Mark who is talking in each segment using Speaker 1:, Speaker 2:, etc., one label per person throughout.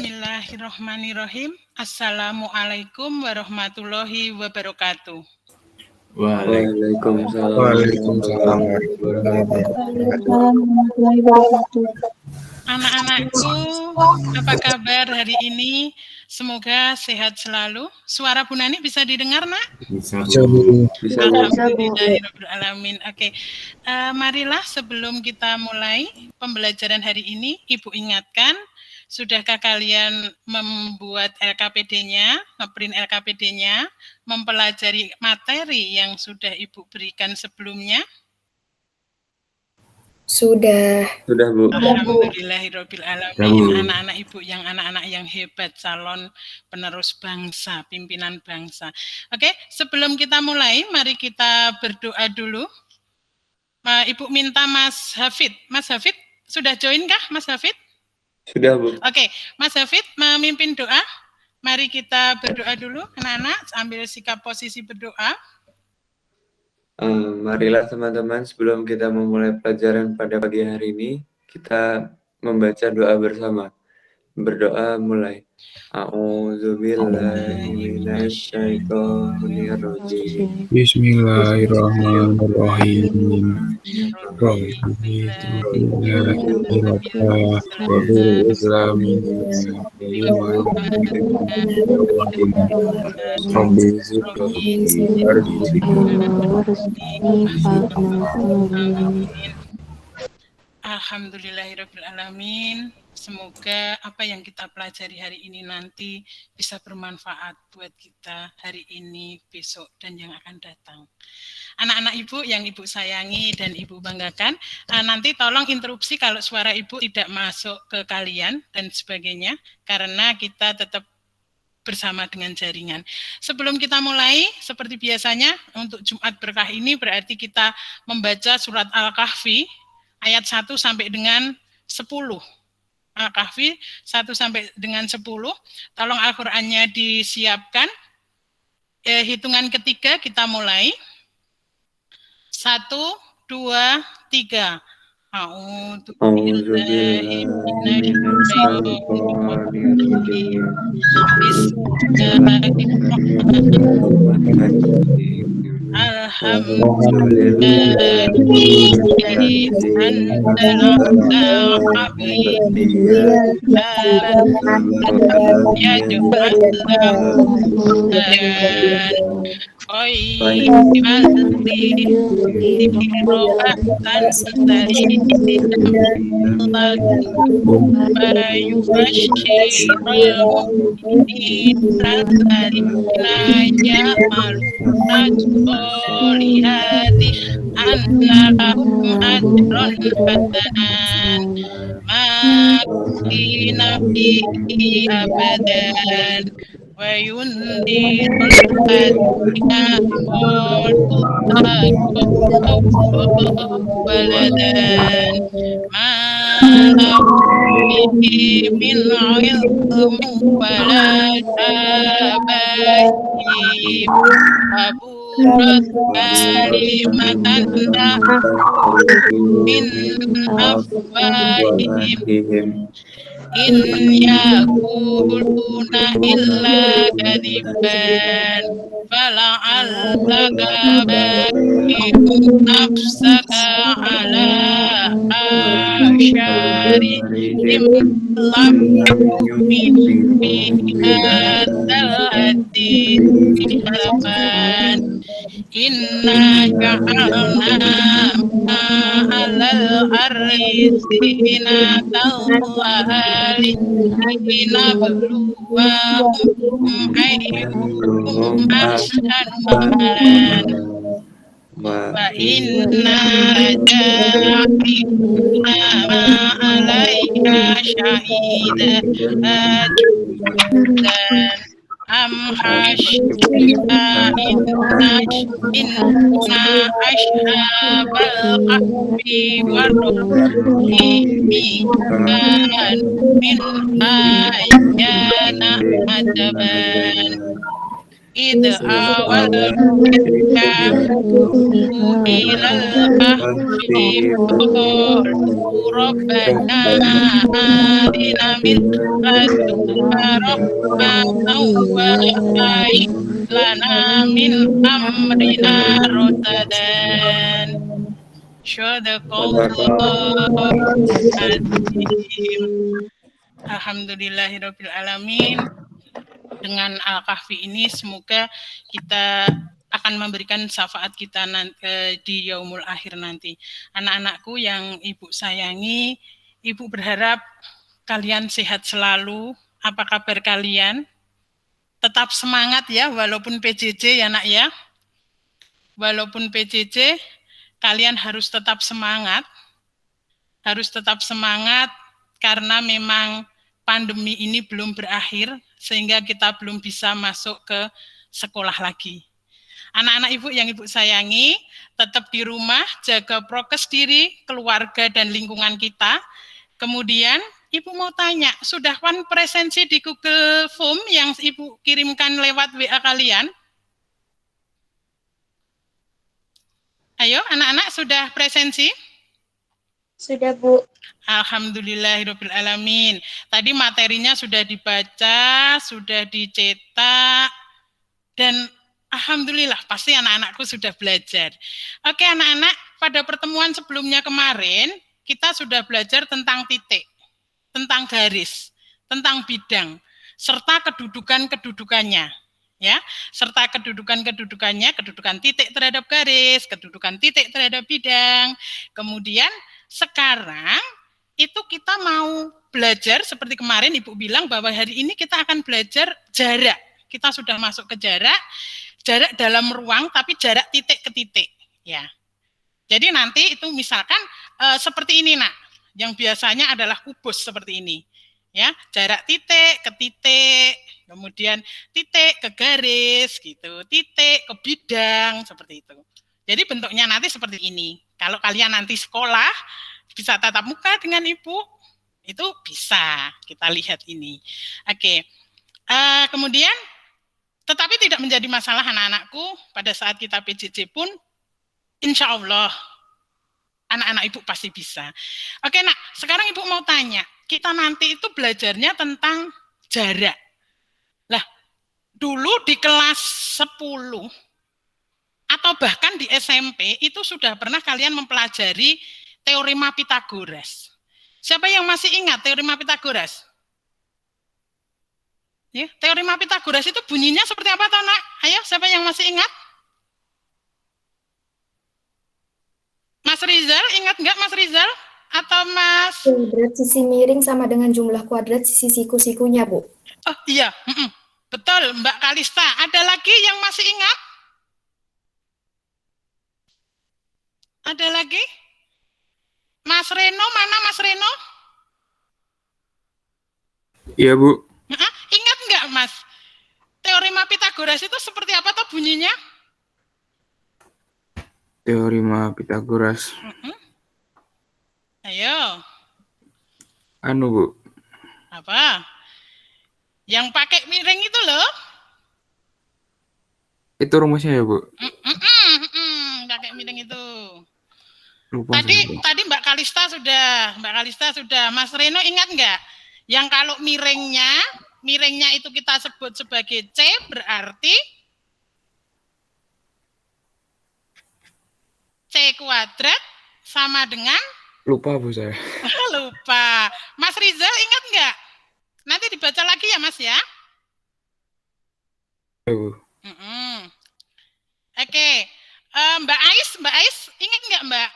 Speaker 1: Bismillahirrahmanirrahim. Assalamualaikum warahmatullahi wabarakatuh.
Speaker 2: Waalaikumsalam.
Speaker 3: Waalaikumsalam warahmatullahi wabarakatuh.
Speaker 1: Anak-anakku, apa kabar hari ini? Semoga sehat selalu. Suara Bu Nani bisa didengar, Nak?
Speaker 2: Bisa.
Speaker 1: Alhamdulillahirrahmanirrahim. Oke, marilah sebelum kita mulai pembelajaran hari ini, Ibu ingatkan, sudahkah kalian membuat LKPD-nya, ngeprint LKPD-nya, mempelajari materi yang sudah Ibu berikan sebelumnya?
Speaker 3: Sudah,
Speaker 2: Bu.
Speaker 1: Alhamdulillahirrahmanirrahim. Anak-anak Ibu anak-anak yang hebat, calon penerus bangsa, pimpinan bangsa. Oke, sebelum kita mulai, mari kita berdoa dulu. Ibu minta Mas Hafid. Mas Hafid, sudah join kah Mas Hafid?
Speaker 2: Sudah, Bu.
Speaker 1: Oke, Mas Hafid memimpin doa. Mari kita berdoa dulu, anak-anak, ambil sikap posisi berdoa.
Speaker 2: Marilah teman-teman, sebelum kita memulai pelajaran pada pagi hari ini, kita membaca doa bersama. Berdoa mulai. A'udzubillahiminasyaitonirrajim.
Speaker 3: Bismillahirrahmanirrahim.
Speaker 1: Alhamdulillahirrahmanirrahim. Semoga apa yang kita pelajari hari ini nanti bisa bermanfaat buat kita hari ini, besok, dan yang akan datang. Anak-anak Ibu yang Ibu sayangi dan Ibu banggakan, nanti tolong interupsi kalau suara Ibu tidak masuk ke kalian dan sebagainya, karena kita tetap bersama dengan jaringan. Sebelum kita mulai, seperti biasanya, untuk Jumat Berkah ini berarti kita membaca surat Al-Kahfi, ayat 1 sampai dengan 10. Al-Kahfi 1 sampai dengan 10. Tolong Al-Qur'annya disiapkan. Hitungan ketiga kita mulai. 1, 2, 3. In yakuluna illa kadiban fala'allaka baqi'un nafsaka ala asyarihim lam yu'minu bihadzal hadits harapan inna ja'alna ma'alal ardi zinatan wa inna raja'ina ma'alaika syahidan am hasyita inna ashabal kahfi warraqimi kan min ayana ajaban إذ أوى إلى الكهف قالوا ربنا آتنا من لدنك رحمة وهيئ لنا من أمرنا رشدا. Sadaqallahul azim. Alhamdulillahirabbil alamin. Dengan Al-Kahfi ini semoga kita akan memberikan syafaat kita di yaumul akhir nanti. Anak-anakku yang Ibu sayangi, Ibu berharap kalian sehat selalu. Apa kabar kalian? Tetap semangat ya, walaupun PJJ ya nak ya. Walaupun PJJ, kalian harus tetap semangat. Harus tetap semangat karena memang pandemi ini belum berakhir, sehingga kita belum bisa masuk ke sekolah lagi. Anak-anak Ibu yang Ibu sayangi, tetap di rumah, jaga prokes diri, keluarga, dan lingkungan kita. Kemudian, Ibu mau tanya, sudah presensi di Google Form yang Ibu kirimkan lewat WA kalian? Ayo, anak-anak sudah presensi?
Speaker 3: Sudah, Bu.
Speaker 1: Alhamdulillahirabbil alamin. Tadi materinya sudah dibaca, sudah dicetak, dan alhamdulillah pasti anak-anakku sudah belajar. Oke anak-anak, pada pertemuan sebelumnya kemarin kita sudah belajar tentang titik, tentang garis, tentang bidang, serta kedudukan-kedudukannya. Ya, serta kedudukan-kedudukannya, kedudukan titik terhadap garis, kedudukan titik terhadap bidang. Kemudian sekarang itu kita mau belajar seperti kemarin Ibu bilang bahwa hari ini kita akan belajar jarak. Kita sudah masuk ke jarak dalam ruang tapi jarak titik ke titik, ya. Jadi nanti itu misalkan seperti ini nak, yang biasanya adalah kubus seperti ini. Ya, jarak titik ke titik, kemudian titik ke garis gitu, titik ke bidang seperti itu. Jadi bentuknya nanti seperti ini. Kalau kalian nanti sekolah bisa tatap muka dengan Ibu, itu bisa kita lihat ini. Oke. Kemudian tetapi tidak menjadi masalah anak-anakku pada saat kita PJJ pun insya Allah anak-anak Ibu pasti bisa. Oke nak, sekarang Ibu mau tanya, kita nanti itu belajarnya tentang jarak. Lah, dulu di kelas 10 atau bahkan di SMP itu sudah pernah kalian mempelajari teorema Pitagoras. Siapa yang masih ingat teorema Pitagoras? Ya, teorema Pitagoras itu bunyinya seperti apa toh nak? Ayo, siapa yang masih ingat? Mas Rizal, ingat nggak Mas Rizal? Atau Mas?
Speaker 3: Kuadrat sisi miring sama dengan jumlah kuadrat sisi siku-sikunya, Bu.
Speaker 1: Oh iya, betul Mbak Kalista. Ada lagi yang masih ingat? Ada lagi? Mas Reno, mana Mas Reno?
Speaker 2: Iya Bu.
Speaker 1: Ingat nggak Mas? Teorema Pitagoras itu seperti apa toh bunyinya?
Speaker 2: Teorema Pitagoras.
Speaker 1: Ayo.
Speaker 2: Anu Bu.
Speaker 1: Apa? Yang pakai miring itu loh.
Speaker 2: Itu rumusnya ya Bu?
Speaker 1: Pakai miring itu.
Speaker 2: Lupa
Speaker 1: Tadi Mbak Kalista sudah. Mas Reno ingat nggak? Yang kalau miringnya itu kita sebut sebagai C, berarti C kuadrat sama dengan?
Speaker 2: Lupa Bu saya.
Speaker 1: Lupa. Mas Rizal ingat nggak? Nanti dibaca lagi ya Mas ya.
Speaker 2: Ya Bu.
Speaker 1: Oke. Mbak Ais ingat nggak Mbak?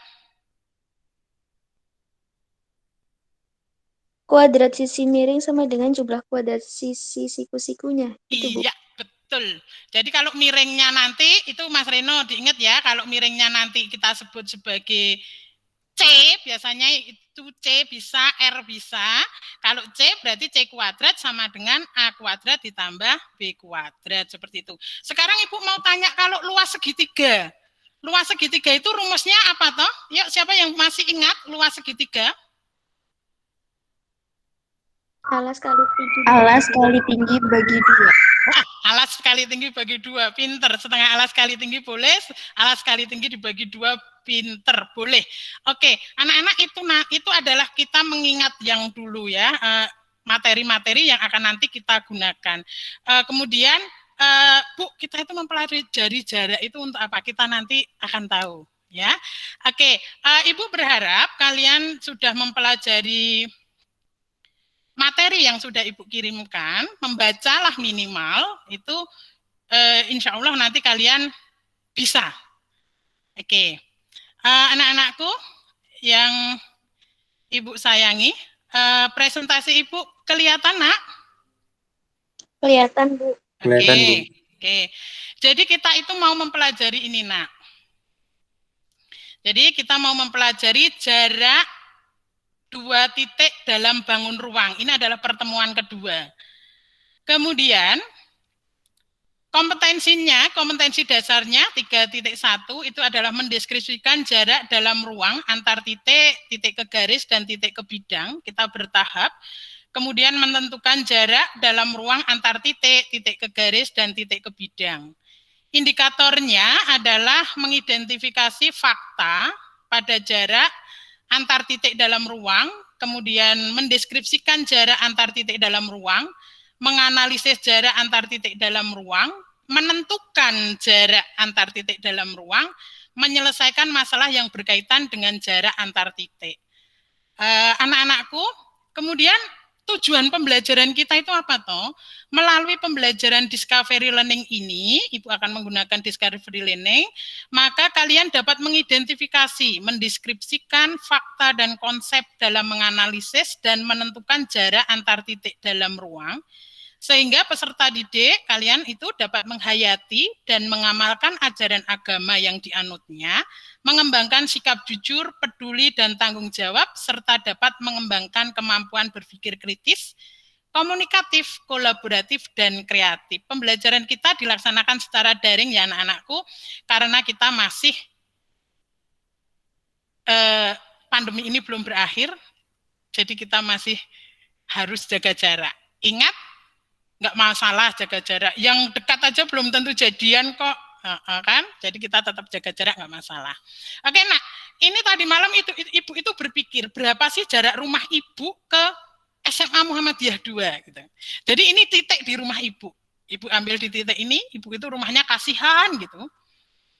Speaker 4: Kuadrat sisi miring sama dengan jumlah kuadrat sisi siku-sikunya. Itu, Bu.
Speaker 1: Iya, betul. Jadi kalau miringnya nanti, itu Mas Reno diingat ya, kalau miringnya nanti kita sebut sebagai C, biasanya itu C bisa, R bisa. Kalau C berarti C kuadrat sama dengan A kuadrat ditambah B kuadrat, seperti itu. Sekarang Ibu mau tanya kalau luas segitiga. Luas segitiga itu rumusnya apa toh? Yuk, siapa yang masih ingat luas segitiga?
Speaker 4: Alas kali tinggi bagi 2.
Speaker 1: Alas kali tinggi bagi 2, pinter. Setengah alas kali tinggi boleh, alas kali tinggi dibagi 2, pinter, boleh. Oke, anak-anak itu adalah kita mengingat yang dulu ya, materi-materi yang akan nanti kita gunakan. Kemudian, Bu, kita itu mempelajari jarak itu untuk apa? Kita nanti akan tahu. Ya, oke. Ibu berharap kalian sudah mempelajari materi yang sudah Ibu kirimkan, membacalah minimal, itu insya Allah nanti kalian bisa. Oke. Anak-anakku yang Ibu sayangi, presentasi Ibu kelihatan, Nak?
Speaker 4: Kelihatan, Bu.
Speaker 2: Kelihatan, Bu.
Speaker 1: Oke. Jadi kita itu mau mempelajari ini, Nak. Jadi kita mau mempelajari jarak 2 titik dalam bangun ruang. Ini adalah pertemuan kedua. Kemudian kompetensi dasarnya 3.1 itu adalah mendeskripsikan jarak dalam ruang antar titik, titik ke garis, dan titik ke bidang. Kita bertahap. Kemudian menentukan jarak dalam ruang antar titik, titik ke garis, dan titik ke bidang. Indikatornya adalah mengidentifikasi fakta pada jarak antar titik dalam ruang, kemudian mendeskripsikan jarak antar titik dalam ruang, menganalisis jarak antar titik dalam ruang, menentukan jarak antar titik dalam ruang, menyelesaikan masalah yang berkaitan dengan jarak antar titik. Anak-anakku, kemudian tujuan pembelajaran kita itu apa toh? Melalui pembelajaran discovery learning ini, Ibu akan menggunakan discovery learning, maka kalian dapat mengidentifikasi, mendeskripsikan fakta dan konsep dalam menganalisis dan menentukan jarak antar titik dalam ruang, sehingga peserta didik kalian itu dapat menghayati dan mengamalkan ajaran agama yang dianutnya, mengembangkan sikap jujur, peduli, dan tanggung jawab, serta dapat mengembangkan kemampuan berpikir kritis, komunikatif, kolaboratif, dan kreatif. Pembelajaran kita dilaksanakan secara daring ya anak-anakku, karena kita masih pandemi ini belum berakhir, jadi kita masih harus jaga jarak. Ingat, nggak masalah jaga jarak. Yang dekat aja belum tentu jadian kok, kan? Jadi kita tetap jaga jarak, nggak masalah. Oke, Nak, ini tadi malam Ibu itu berpikir berapa sih jarak rumah Ibu ke SMA Muhammadiyah 2 gitu. Jadi ini titik di rumah Ibu. Ibu ambil di titik ini, Ibu itu rumahnya Kasihan gitu.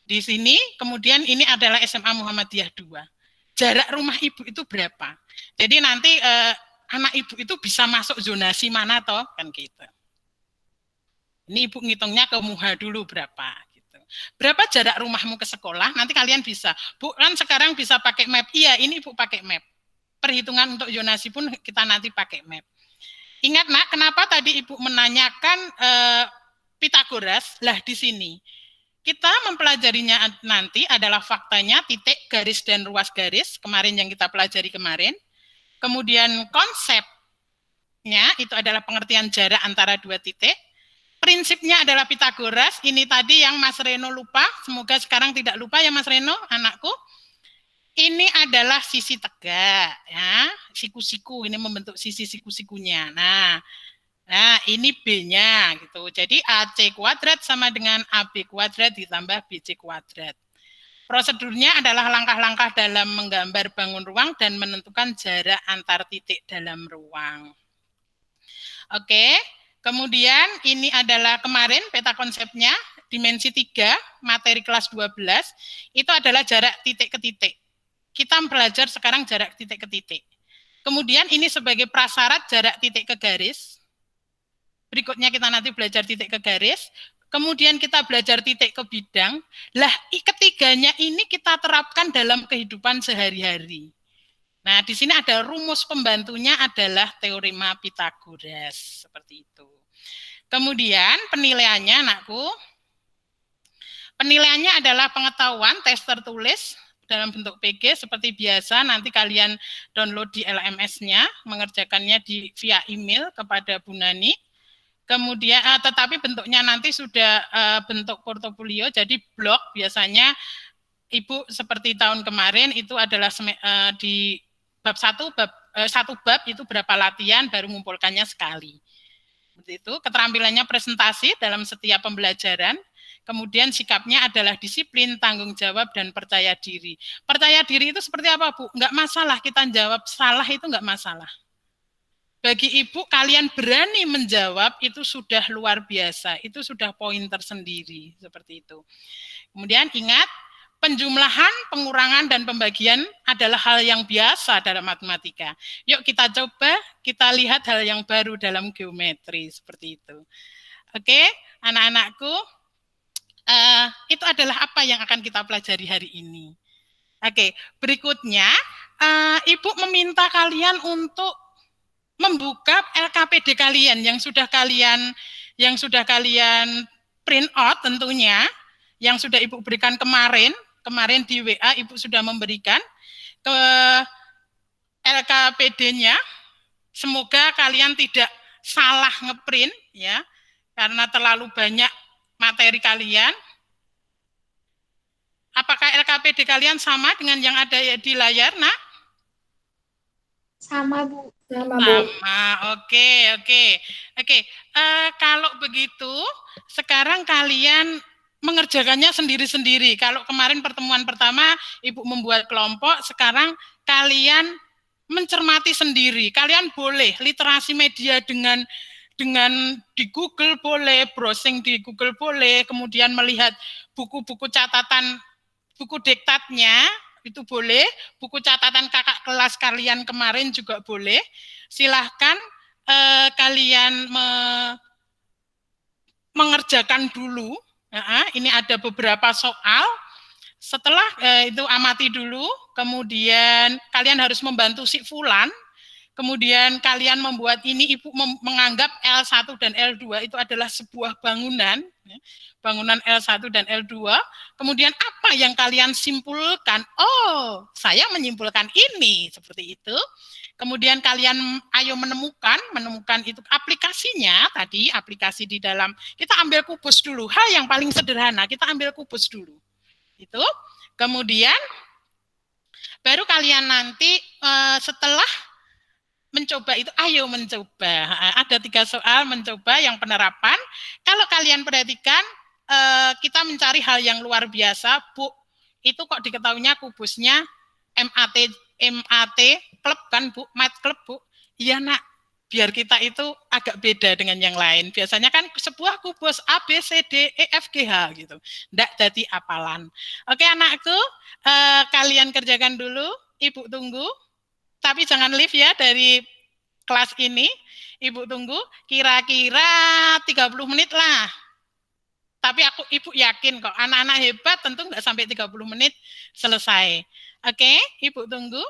Speaker 1: Di sini, kemudian ini adalah SMA Muhammadiyah 2. Jarak rumah Ibu itu berapa? Jadi nanti anak Ibu itu bisa masuk zonasi mana toh, kan gitu. Ini Ibu ngitungnya ke Muha dulu berapa gitu. Berapa jarak rumahmu ke sekolah? Nanti kalian bisa. Bu, kan sekarang bisa pakai map. Iya, ini Ibu pakai map. Perhitungan untuk zonasi pun kita nanti pakai map. Ingat, Nak, kenapa tadi Ibu menanyakan Pitagoras? Lah di sini. Kita mempelajarinya nanti adalah faktanya titik, garis, dan ruas garis. Kemarin yang kita pelajari kemarin. Kemudian konsepnya itu adalah pengertian jarak antara 2 titik. Prinsipnya adalah Pitagoras. Ini tadi yang Mas Reno lupa. Semoga sekarang tidak lupa ya Mas Reno, anakku. Ini adalah sisi tegak, ya. Siku-siku ini membentuk sisi siku-sikunya. Nah, ini B-nya gitu. Jadi AC kuadrat sama dengan AB kuadrat ditambah BC kuadrat. Prosedurnya adalah langkah-langkah dalam menggambar bangun ruang dan menentukan jarak antar titik dalam ruang. Oke. Kemudian ini adalah kemarin peta konsepnya, dimensi 3, materi kelas 12, itu adalah jarak titik ke titik. Kita belajar sekarang jarak titik ke titik. Kemudian ini sebagai prasyarat jarak titik ke garis. Berikutnya kita nanti belajar titik ke garis. Kemudian kita belajar titik ke bidang. Lah, ketiganya ini kita terapkan dalam kehidupan sehari-hari. Nah, di sini ada rumus pembantunya adalah teorema Pitagoras, seperti itu. Kemudian penilaiannya, anakku, penilaiannya adalah pengetahuan tes tertulis dalam bentuk PG seperti biasa. Nanti kalian download di LMS-nya, mengerjakannya via email kepada Bu Nani. Kemudian, tetapi bentuknya nanti sudah bentuk portofolio, jadi blog biasanya Ibu seperti tahun kemarin itu adalah di bab 1, satu bab itu berapa latihan, baru mengumpulkannya sekali. Seperti itu, keterampilannya presentasi dalam setiap pembelajaran. Kemudian sikapnya adalah disiplin, tanggung jawab, dan percaya diri. Percaya diri itu seperti apa, Bu? Enggak masalah kita jawab salah, itu enggak masalah. Bagi Ibu, kalian berani menjawab itu sudah luar biasa. Itu sudah poin tersendiri, seperti itu. Kemudian ingat, penjumlahan, pengurangan, dan pembagian adalah hal yang biasa dalam matematika. Yuk kita coba, kita lihat hal yang baru dalam geometri, seperti itu. Oke, anak-anakku, itu adalah apa yang akan kita pelajari hari ini. Oke, berikutnya, Ibu meminta kalian untuk membuka LKPD kalian yang sudah kalian print out tentunya, yang sudah Ibu berikan kemarin di WA Ibu sudah memberikan ke LKPD-nya. Semoga kalian tidak salah ngeprint ya, karena terlalu banyak materi kalian. Apakah LKPD kalian sama dengan yang ada di layar, Nak?
Speaker 4: Sama, Bu.
Speaker 3: Sama, Bu.
Speaker 1: Sama, oke. Kalau begitu, sekarang kalian mengerjakannya sendiri-sendiri. Kalau kemarin pertemuan pertama, Ibu membuat kelompok, sekarang kalian mencermati sendiri. Kalian boleh literasi media dengan di Google boleh, browsing di Google boleh, kemudian melihat buku-buku catatan, buku diktatnya, itu boleh, buku catatan kakak kelas kalian kemarin juga boleh. Silahkan kalian mengerjakan dulu. Ini ada beberapa soal. Setelah itu amati dulu, kemudian kalian harus membantu si Fulan. Kemudian kalian membuat ini, Ibu menganggap L1 dan L2 itu adalah sebuah bangunan, bangunan L1 dan L2. Kemudian apa yang kalian simpulkan? Oh, saya menyimpulkan ini, seperti itu. Kemudian kalian ayo menemukan itu aplikasinya tadi, aplikasi di dalam, kita ambil kubus dulu, hal yang paling sederhana, kita ambil kubus dulu. Itu. Kemudian baru kalian nanti setelah mencoba itu, ayo mencoba. Ada 3 soal mencoba yang penerapan. Kalau kalian perhatikan, kita mencari hal yang luar biasa, Bu. Itu kok diketahuinya kubusnya MAT Club kan, Bu? Math Club, Bu. Iya, Nak. Biar kita itu agak beda dengan yang lain. Biasanya kan sebuah kubus A, B, C, D, E, F, G, H gitu. Nggak jadi apalan. Oke, anakku, kalian kerjakan dulu. Ibu tunggu. Tapi jangan leave ya dari kelas ini. Ibu tunggu kira-kira 30 menit lah. Tapi Ibu yakin kok, anak-anak hebat tentu nggak sampai 30 menit selesai. Oke, Ibu tunggu.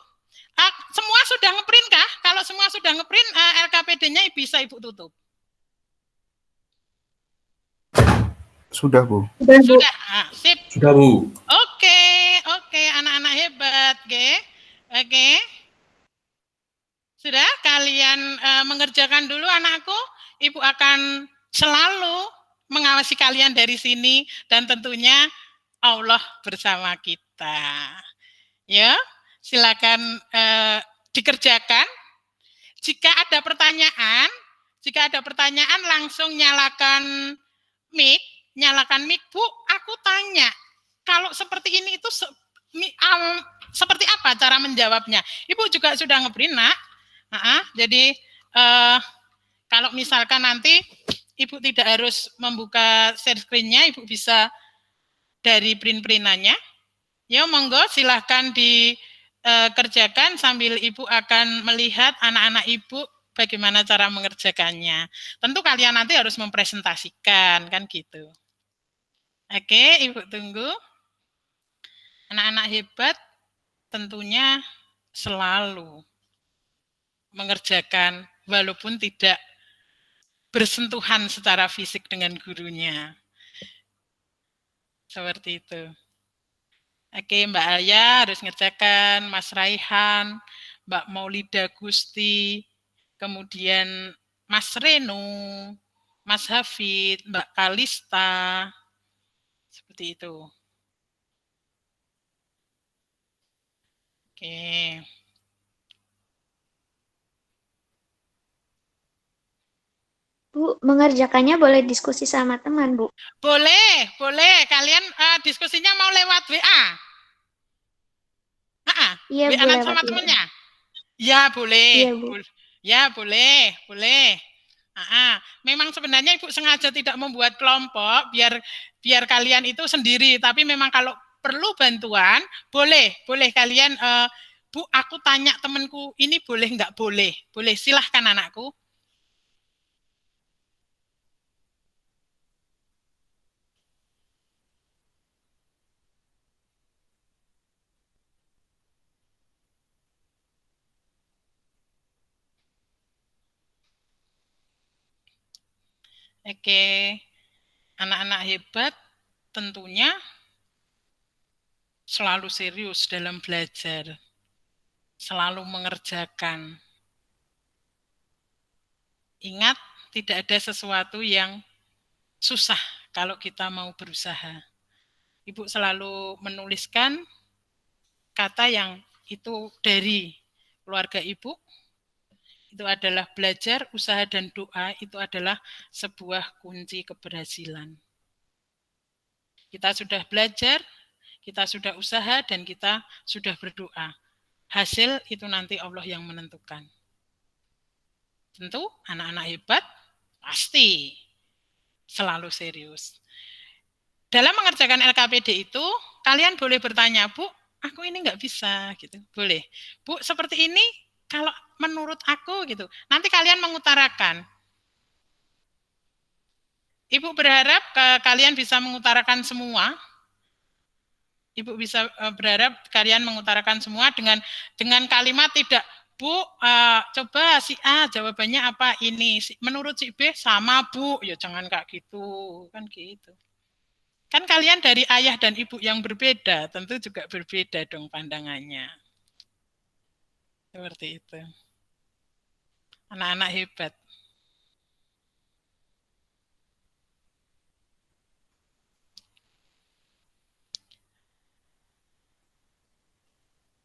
Speaker 1: Semua sudah ngeprint kah? Kalau semua sudah ngeprint, LKPD-nya bisa Ibu tutup.
Speaker 5: Sudah, Bu.
Speaker 1: Sudah, sip.
Speaker 5: Sudah, Bu.
Speaker 1: Oke, anak-anak hebat, oke. Sudah, kalian mengerjakan dulu anakku. Ibu akan selalu mengawasi kalian dari sini dan tentunya Allah bersama kita. Ya, silakan dikerjakan. Jika ada pertanyaan langsung nyalakan mic, Bu. Aku tanya, kalau seperti ini itu seperti apa cara menjawabnya? Ibu juga sudah ngeprint, Nak. Jadi kalau misalkan nanti Ibu tidak harus membuka share screen-nya, Ibu bisa dari print-printannya. Ya, monggo silahkan dikerjakan sambil Ibu akan melihat anak-anak Ibu bagaimana cara mengerjakannya. Tentu kalian nanti harus mempresentasikan, kan gitu. Oke, Ibu tunggu. Anak-anak hebat tentunya selalu mengerjakan walaupun tidak bersentuhan secara fisik dengan gurunya. Seperti itu. Oke, Mbak Alia harus ngerjakan, Mas Raihan, Mbak Maulida Gusti, kemudian Mas Reno, Mas Hafid, Mbak Kalista, seperti itu. Oke.
Speaker 4: Bu, mengerjakannya boleh diskusi sama teman, Bu.
Speaker 1: Boleh. Kalian diskusinya mau lewat WA?
Speaker 4: Iya, Bu,
Speaker 1: WA-an
Speaker 4: lewat
Speaker 1: sama
Speaker 4: WA.
Speaker 1: temennya? Ya, boleh.
Speaker 4: Iya, Bu.
Speaker 1: Ya, boleh. Memang sebenarnya Ibu sengaja tidak membuat kelompok biar kalian itu sendiri, tapi memang kalau perlu bantuan, boleh kalian Bu, aku tanya temanku ini boleh nggak boleh? Boleh, silahkan anakku. Oke, anak-anak hebat tentunya selalu serius dalam belajar, selalu mengerjakan. Ingat, tidak ada sesuatu yang susah kalau kita mau berusaha. Ibu selalu menuliskan kata yang itu dari keluarga Ibu. Itu adalah belajar, usaha, dan doa. Itu adalah sebuah kunci keberhasilan. Kita sudah belajar, kita sudah usaha, dan kita sudah berdoa. Hasil itu nanti Allah yang menentukan. Tentu anak-anak hebat pasti selalu serius. Dalam mengerjakan LKPD itu, kalian boleh bertanya, Bu, aku ini nggak bisa, gitu. Boleh. Bu, seperti ini, kalau menurut aku, gitu. Nanti kalian mengutarakan. Ibu berharap kalian bisa mengutarakan semua. Ibu bisa berharap kalian mengutarakan semua dengan kalimat tidak, Bu, coba si A jawabannya apa ini, menurut si B sama Bu, ya jangan kayak gitu, kan gitu. Kan kalian dari ayah dan ibu yang berbeda, tentu juga berbeda dong pandangannya. Seperti itu. Anak-anak hebat.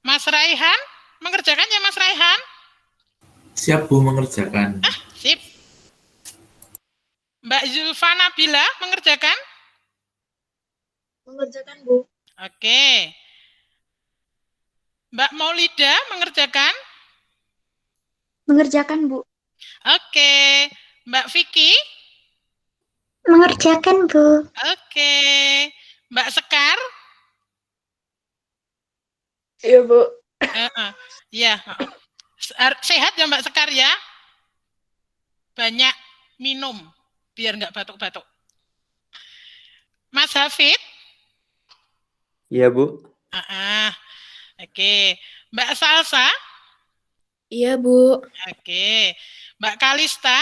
Speaker 1: Mas Raihan, mengerjakan ya Mas Raihan?
Speaker 5: Siap Bu mengerjakan.
Speaker 1: Sip. Mbak Zulfa Nabila, mengerjakan?
Speaker 3: Mengerjakan, Bu.
Speaker 1: Oke. Mbak Maulida, mengerjakan?
Speaker 4: Mengerjakan, Bu.
Speaker 1: Oke. Mbak Vicky?
Speaker 4: Mengerjakan, Bu.
Speaker 1: Oke. Mbak Sekar?
Speaker 3: Iya, Bu.
Speaker 1: Iya. Sehat ya Mbak Sekar ya? Banyak minum, biar nggak batuk-batuk. Mas Hafid?
Speaker 2: Iya, Bu.
Speaker 1: Oke. Mbak Salsa?
Speaker 3: Iya, Bu.
Speaker 1: Oke. Mbak Kalista?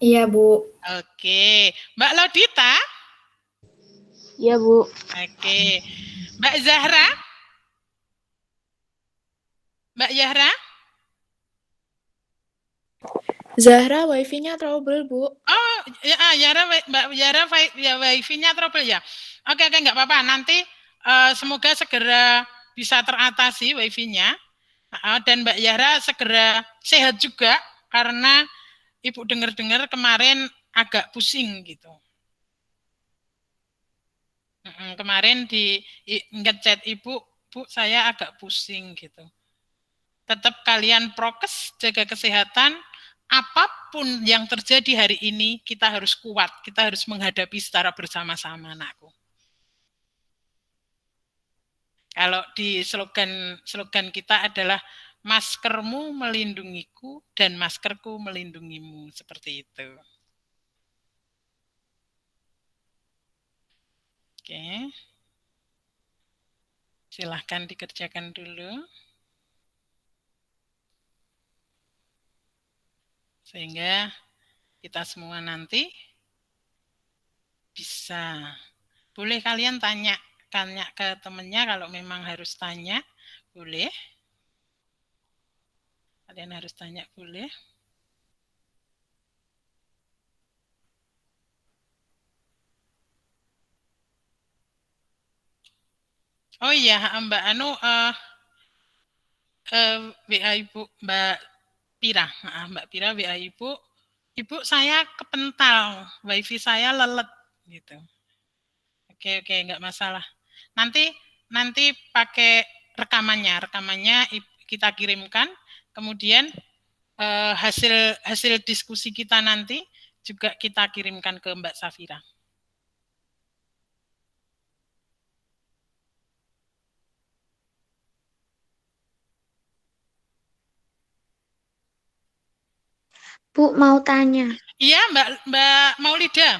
Speaker 3: Iya, Bu.
Speaker 1: Oke. Mbak Lodita?
Speaker 4: Iya, Bu.
Speaker 1: Oke. Mbak Zahra? Mbak Yahra?
Speaker 3: Zahra, wifi-nya trouble, Bu.
Speaker 1: Oh, ya, Yara, Mbak Yara, ya wifi-nya trouble ya. Oke, nggak apa-apa. Nanti semoga segera bisa teratasi wifi-nya. Dan Mbak Yara segera sehat juga karena Ibu dengar-dengar kemarin agak pusing gitu. Kemarin di ngechat Ibu, Bu, saya agak pusing gitu. Tetap kalian prokes, jaga kesehatan, apapun yang terjadi hari ini, kita harus kuat, kita harus menghadapi secara bersama-sama, anakku. Kalau di slogan kita adalah maskermu melindungiku dan maskerku melindungimu, seperti itu. Oke. Silahkan dikerjakan dulu. Sehingga kita semua nanti bisa. Boleh kalian tanya ke temennya kalau memang harus tanya, boleh. Kalian harus tanya, boleh. Oh iya, Mbak Anu, WA Ibu Mbak Pira. Mbak Pira WA Ibu, Ibu saya kepental, wifi saya lelet gitu. Oke, nggak masalah. Nanti pakai rekamannya kita kirimkan, kemudian hasil diskusi kita nanti juga kita kirimkan ke Mbak Safira.
Speaker 4: Bu, mau tanya.
Speaker 1: Iya, Mbak Maulida.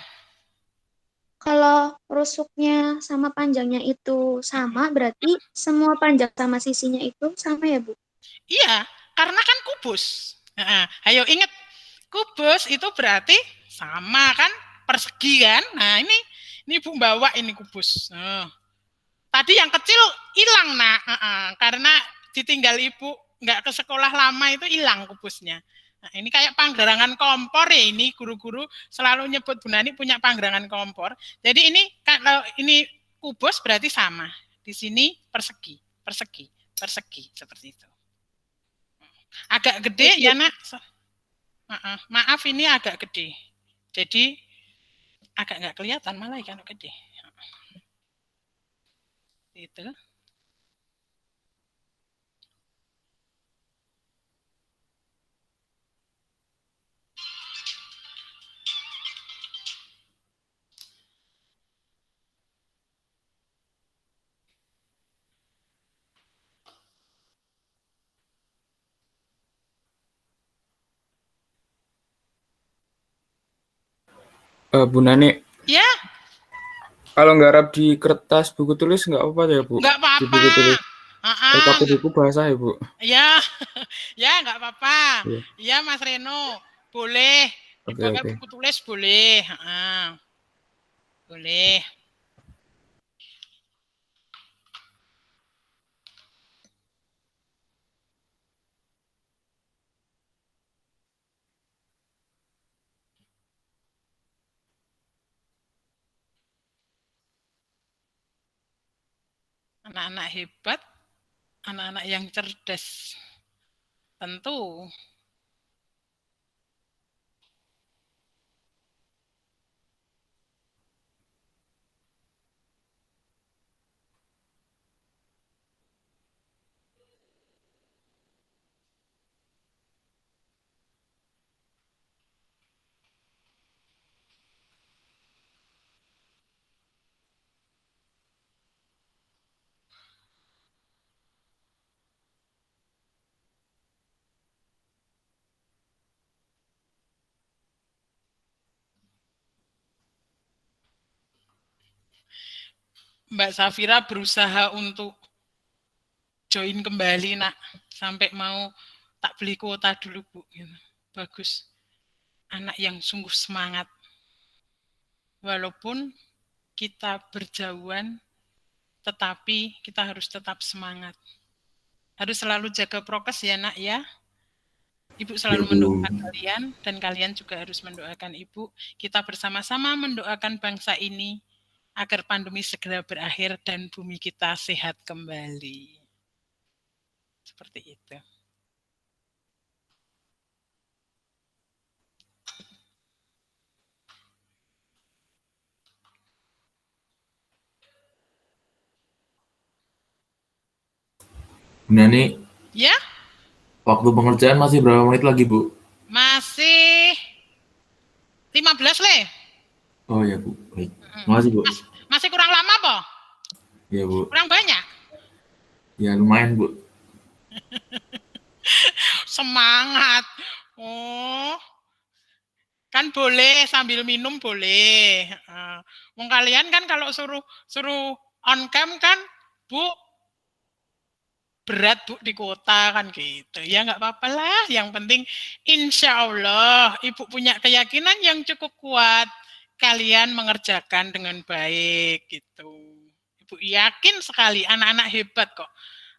Speaker 4: Kalau rusuknya sama panjangnya itu sama, berarti semua panjang sama sisinya itu sama ya, Bu?
Speaker 1: Iya, karena kan kubus. Ayo ingat, kubus itu berarti sama kan, persegi kan. Nah ini Ibu bawa ini kubus. Tadi yang kecil hilang karena ditinggal Ibu nggak ke sekolah lama itu hilang kubusnya. Nah, ini kayak panggerangan kompor ya, ini guru-guru selalu nyebut Bu Nani punya panggerangan kompor. Jadi ini kalau ini kubus berarti sama. Di sini persegi seperti itu. Agak gede ya Nak. Maaf ini agak gede. Jadi agak nggak kelihatan malah kan gede. Itu.
Speaker 6: Bu Nani,
Speaker 1: Ya,
Speaker 6: kalau nggarap di kertas buku tulis nggak apa-apa ya, Bu?
Speaker 1: nggak
Speaker 6: Di
Speaker 1: apa-apa.
Speaker 6: buku tulis. Tapi buku bahasa ya, Bu?
Speaker 1: Ya, ya nggak apa-apa.
Speaker 6: Iya.
Speaker 1: Ya Mas Reno, boleh. Dipakai buku tulis boleh. Boleh. Anak-anak hebat, anak-anak yang cerdas. Tentu. Mbak Safira berusaha untuk join kembali Nak, sampai mau tak beli kuota dulu Bu. Bagus, anak yang sungguh semangat. Walaupun kita berjauhan, tetapi kita harus tetap semangat. Harus selalu jaga prokes ya Nak ya. Ibu selalu mendoakan kalian, dan kalian juga harus mendoakan Ibu. Kita bersama-sama mendoakan bangsa ini agar pandemi segera berakhir dan bumi kita sehat kembali. Seperti itu.
Speaker 5: Bu Nani,
Speaker 1: Ya,
Speaker 5: waktu pengerjaan masih berapa menit lagi, Bu?
Speaker 1: masih 15 Le.
Speaker 5: Oh ya, Bu. Baik. Makasih, Bu.
Speaker 1: Masih kurang lama po?
Speaker 5: Ya, Bu.
Speaker 1: Kurang banyak?
Speaker 5: Ya, lumayan, Bu.
Speaker 1: Semangat. Oh, kan boleh sambil minum boleh. Wong kalian kan kalau suruh on cam kan, Bu, berat Bu di kota kan gitu. Ya nggak apa-apa lah. Yang penting insya Allah Ibu punya keyakinan yang cukup kuat. Kalian mengerjakan dengan baik gitu. Ibu yakin sekali anak-anak hebat kok.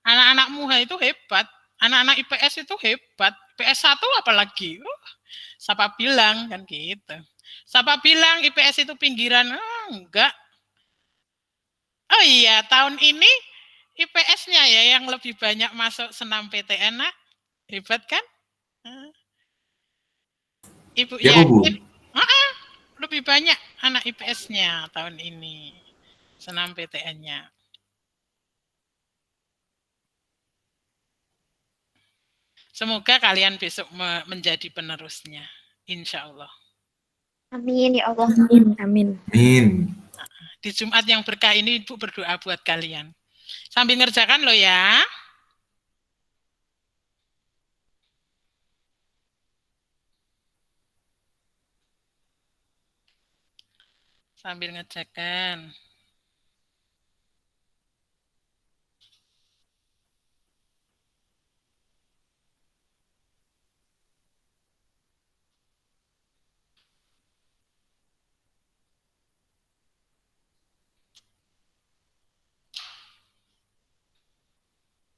Speaker 1: Anak-anak MUHA itu hebat. Anak-anak IPS itu hebat. IPS 1 apalagi. Siapa bilang kan gitu. Siapa bilang IPS itu pinggiran? Enggak. Oh iya, tahun ini IPS-nya ya yang lebih banyak masuk senam PTN, Nak. Hebat kan? Ibu
Speaker 5: Ya, Bu.
Speaker 1: yakin lebih banyak anak IPS-nya tahun ini. Senam PTN-nya. Semoga kalian besok menjadi penerusnya. Insya Allah.
Speaker 4: Amin ya Allah.
Speaker 3: Amin. Amin.
Speaker 5: Amin.
Speaker 1: Di Jumat yang berkah ini Ibu berdoa buat kalian. Sambil ngerjakan loh ya. Sambil ngerjakan.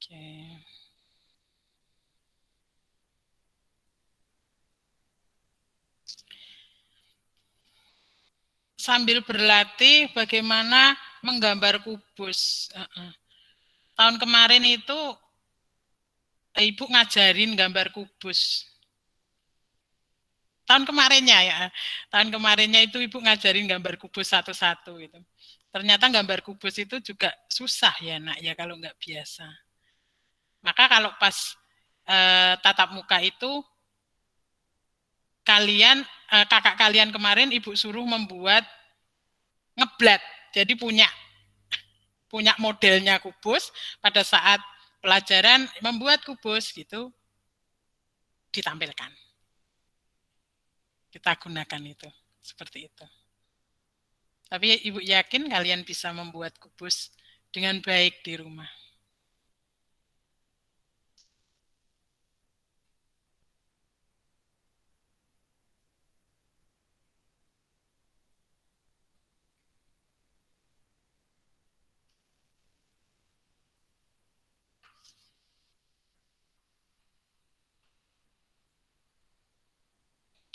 Speaker 1: Oke. Sambil berlatih bagaimana menggambar kubus. Tahun kemarin itu Ibu ngajarin gambar kubus. Tahun kemarinnya ya. Tahun kemarinnya itu Ibu ngajarin gambar kubus satu-satu gitu. Ternyata gambar kubus itu juga susah ya nak ya kalau nggak biasa. Maka kalau pas tatap muka itu kalian kakak kalian kemarin Ibu suruh membuat ngeblat. Jadi punya modelnya kubus pada saat pelajaran membuat kubus gitu ditampilkan. Kita gunakan itu seperti itu. Tapi Ibu yakin kalian bisa membuat kubus dengan baik di rumah.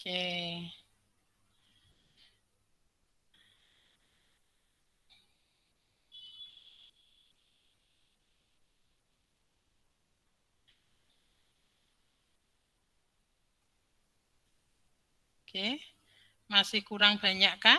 Speaker 1: Oke. Oke. Masih kurang banyak kah?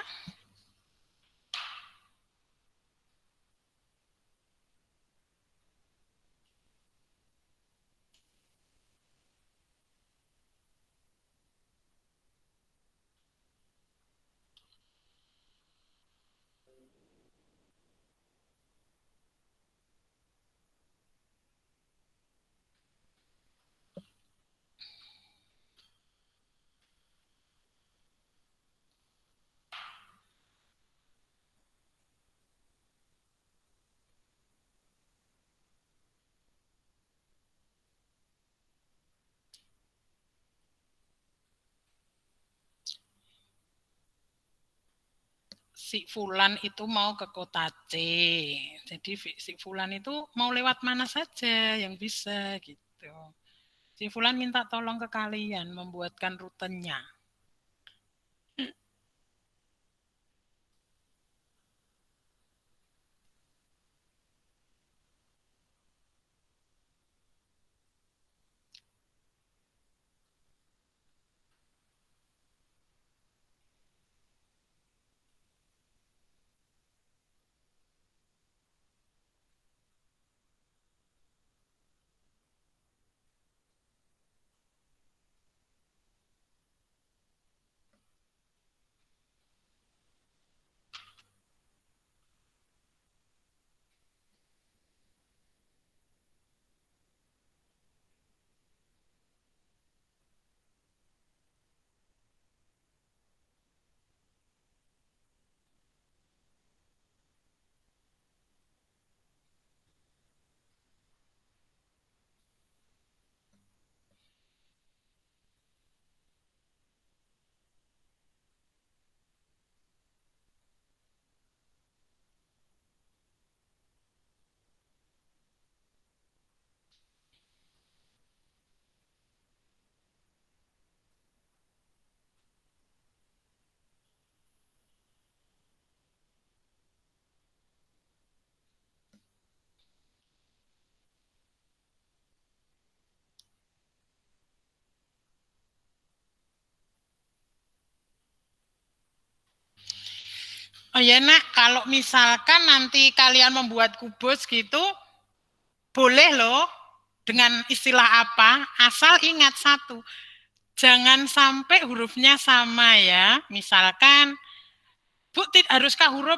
Speaker 1: Si Fulan itu mau ke kota C. Jadi si Fulan itu mau lewat mana saja yang bisa gitu. Si Fulan minta tolong ke kalian membuatkan rutenya. Oh ya nak, kalau misalkan nanti kalian membuat kubus gitu, boleh loh dengan istilah apa, asal ingat satu, jangan sampai hurufnya sama ya. Misalkan, Bu, haruskah huruf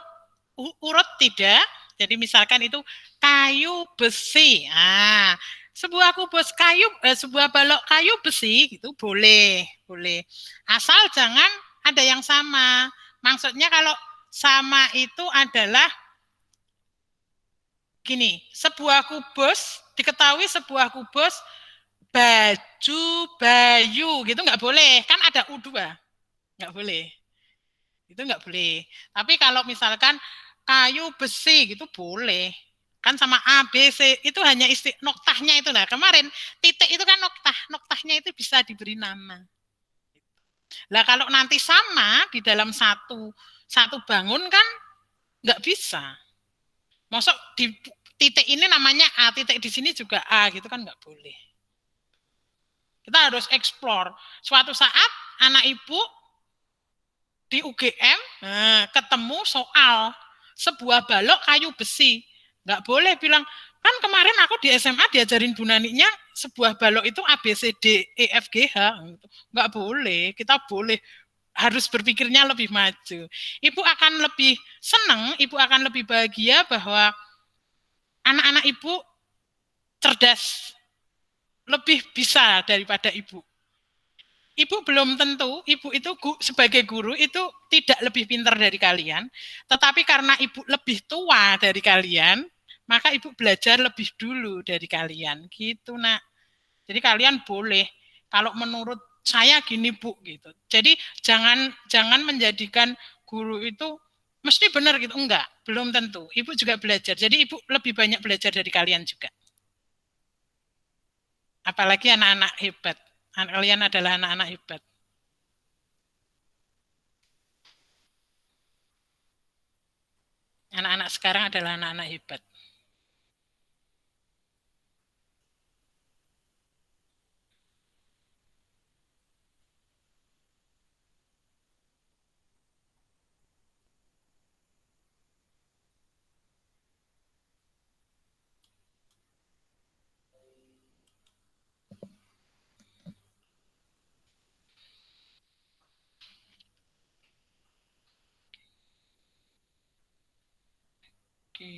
Speaker 1: urut tidak? Jadi misalkan itu kayu besi. Nah, sebuah kubus kayu, sebuah balok kayu besi gitu boleh, boleh. Asal jangan ada yang sama. Maksudnya kalau sama itu adalah gini, sebuah kubus, diketahui sebuah kubus baju, bayu, gitu nggak boleh. Kan ada U2, nggak boleh. Itu nggak boleh. Tapi kalau misalkan kayu, besi, gitu boleh. Kan sama A, B, C, itu hanya noktahnya itu. Nah, kemarin titik itu kan noktah. Noktahnya itu bisa diberi nama. Lah kalau nanti sama di dalam satu bangun kan nggak bisa. Masuk di titik ini namanya A, titik di sini juga A, gitu kan nggak boleh. Kita harus eksplor. Suatu saat anak ibu di UGM ketemu soal sebuah balok kayu besi. Nggak boleh bilang, kan kemarin aku di SMA diajarin Bu Naninya sebuah balok itu A, B, C, D, E, F, G, H. Nggak boleh, kita boleh harus berpikirnya lebih maju. Ibu akan lebih senang, ibu akan lebih bahagia bahwa anak-anak ibu cerdas, lebih bisa daripada ibu. Ibu belum tentu, ibu itu sebagai guru itu tidak lebih pintar dari kalian, tetapi karena ibu lebih tua dari kalian, maka ibu belajar lebih dulu dari kalian, gitu nak. Jadi kalian boleh, kalau menurut saya gini Bu, gitu. Jadi jangan menjadikan guru itu mesti benar gitu, enggak, belum tentu. Ibu juga belajar, jadi ibu lebih banyak belajar dari kalian juga. Apalagi anak-anak hebat. Kalian adalah anak-anak hebat. Anak-anak sekarang adalah anak-anak hebat. Oke.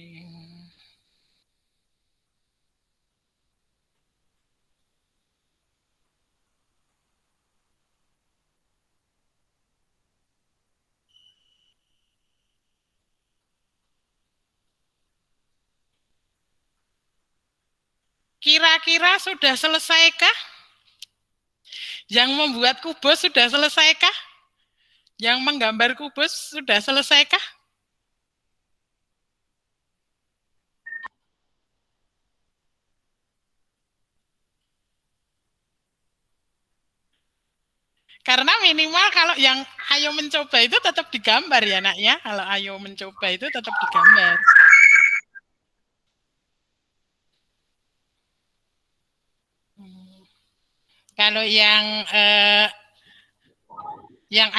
Speaker 1: Kira-kira sudah selesaikah? Yang membuat kubus sudah selesaikah? Yang menggambar kubus sudah selesaikah? Karena minimal kalau yang ayo mencoba itu tetap digambar ya nak ya. Kalau ayo mencoba itu tetap digambar. Kalau yang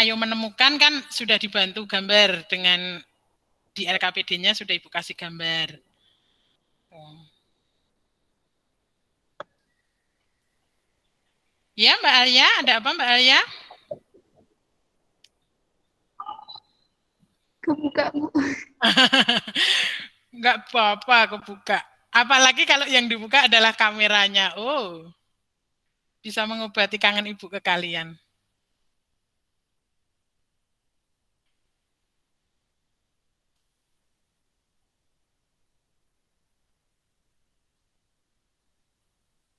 Speaker 1: ayo menemukan kan sudah dibantu gambar dengan di LKPD-nya sudah Ibu kasih gambar. Ya Mbak Alia, ada apa Mbak Alia?
Speaker 4: Kebuka, Bu.
Speaker 1: Enggak apa-apa kebuka. Apalagi kalau yang dibuka adalah kameranya. Oh, bisa mengobati kangen Ibu ke kalian.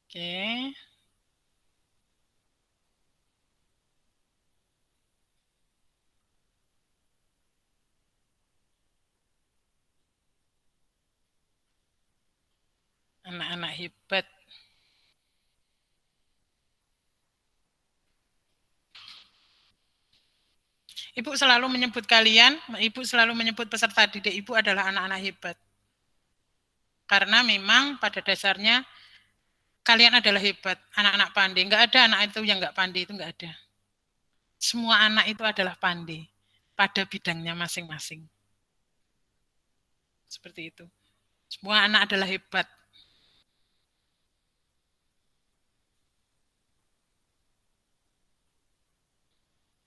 Speaker 1: Oke. Anak-anak hebat. Ibu selalu menyebut kalian, Ibu selalu menyebut peserta didik Ibu adalah anak-anak hebat. Karena memang pada dasarnya kalian adalah hebat, anak-anak pandai. Enggak ada anak itu yang enggak pandai, itu enggak ada. Semua anak itu adalah pandai pada bidangnya masing-masing. Seperti itu. Semua anak adalah hebat.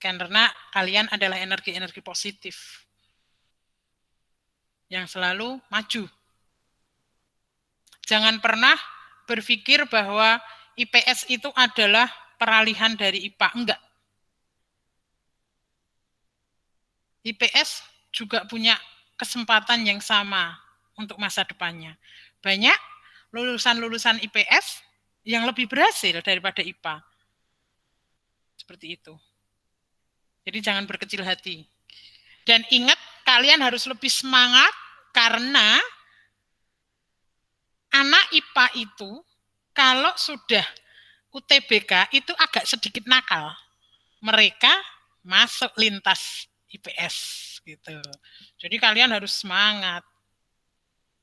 Speaker 1: Karena kalian adalah energi-energi positif yang selalu maju. Jangan pernah berpikir bahwa IPS itu adalah peralihan dari IPA. Enggak. IPS juga punya kesempatan yang sama untuk masa depannya. Banyak lulusan-lulusan IPS yang lebih berhasil daripada IPA. Seperti itu. Jadi jangan berkecil hati. Dan ingat, kalian harus lebih semangat karena anak IPA itu kalau sudah UTBK itu agak sedikit nakal. Mereka masuk lintas IPS gitu. Jadi kalian harus semangat.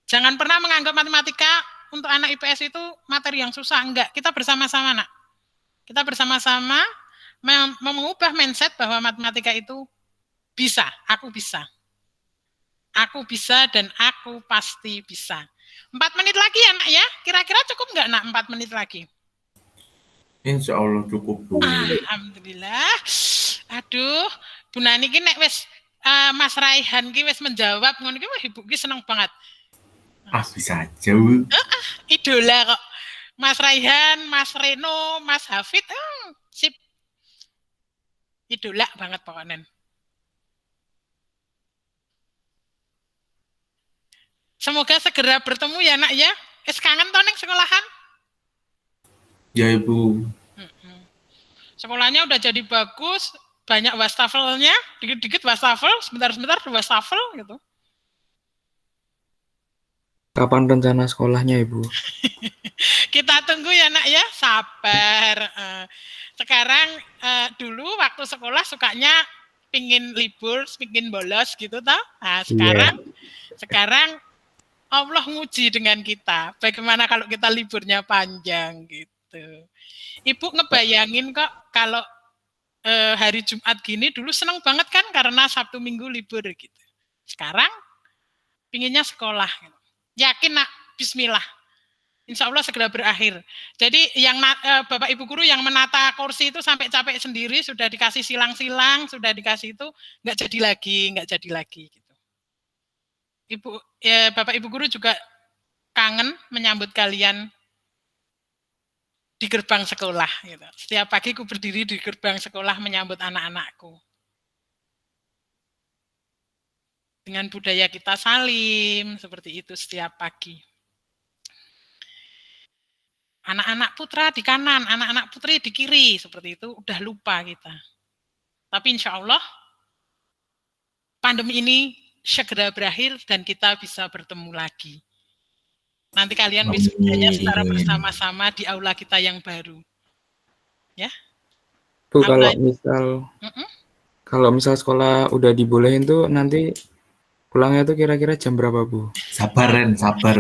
Speaker 1: Jangan pernah menganggap matematika untuk anak IPS itu materi yang susah. Enggak, kita bersama-sama, Nak. Kita bersama-sama mengubah mindset bahwa matematika itu bisa, aku bisa. Aku bisa dan aku pasti bisa. 4 menit lagi ya, Nak ya? Kira-kira cukup nggak, Nak, 4 menit lagi?
Speaker 5: Insya Allah cukup, Bu.
Speaker 1: Alhamdulillah. Aduh, Bu Nani ki nek wis Mas Raihan ki wis menjawab ngono ki wah Ibu ki seneng banget.
Speaker 5: Bisa aja, Bu.
Speaker 1: Idola kok. Mas Raihan, Mas Reno, Mas Hafid, sip. Idola banget pokoknya. Semoga segera bertemu ya, Nak ya. Kangen to ning sekolahan?
Speaker 5: Ya, Ibu.
Speaker 1: Sekolahnya udah jadi bagus, banyak wastafelnya, dikit-dikit wastafel, sebentar-sebentar wastafel gitu.
Speaker 6: Kapan rencana sekolahnya, Ibu?
Speaker 1: Kita tunggu ya, Nak ya, sabar. Sekarang dulu waktu sekolah sukanya pingin libur, pingin bolos gitu toh. Nah, sekarang Allah nguji dengan kita. Bagaimana kalau kita liburnya panjang gitu. Ibu ngebayangin kok kalau hari Jumat gini dulu seneng banget kan karena Sabtu Minggu libur gitu. Sekarang pinginnya sekolah. Yakin, Nak, bismillah. Insya Allah segera berakhir. Jadi yang Bapak Ibu guru yang menata kursi itu sampai capek sendiri, sudah dikasih silang-silang, sudah dikasih itu, nggak jadi lagi. Gitu. Bapak Ibu guru juga kangen menyambut kalian di gerbang sekolah. Gitu. Setiap pagi aku berdiri di gerbang sekolah menyambut anak-anakku. Dengan budaya kita salim, seperti itu setiap pagi. Anak-anak putra di kanan, anak-anak putri di kiri, seperti itu, udah lupa kita. Tapi insya Allah, pandemi ini segera berakhir dan kita bisa bertemu lagi. Nanti kalian wisudanya secara bersama-sama di aula kita yang baru. Ya.
Speaker 6: Bu, kalau misal sekolah udah dibolehin tuh nanti pulangnya tuh kira-kira jam berapa, Bu?
Speaker 5: Sabar.
Speaker 1: Sabar.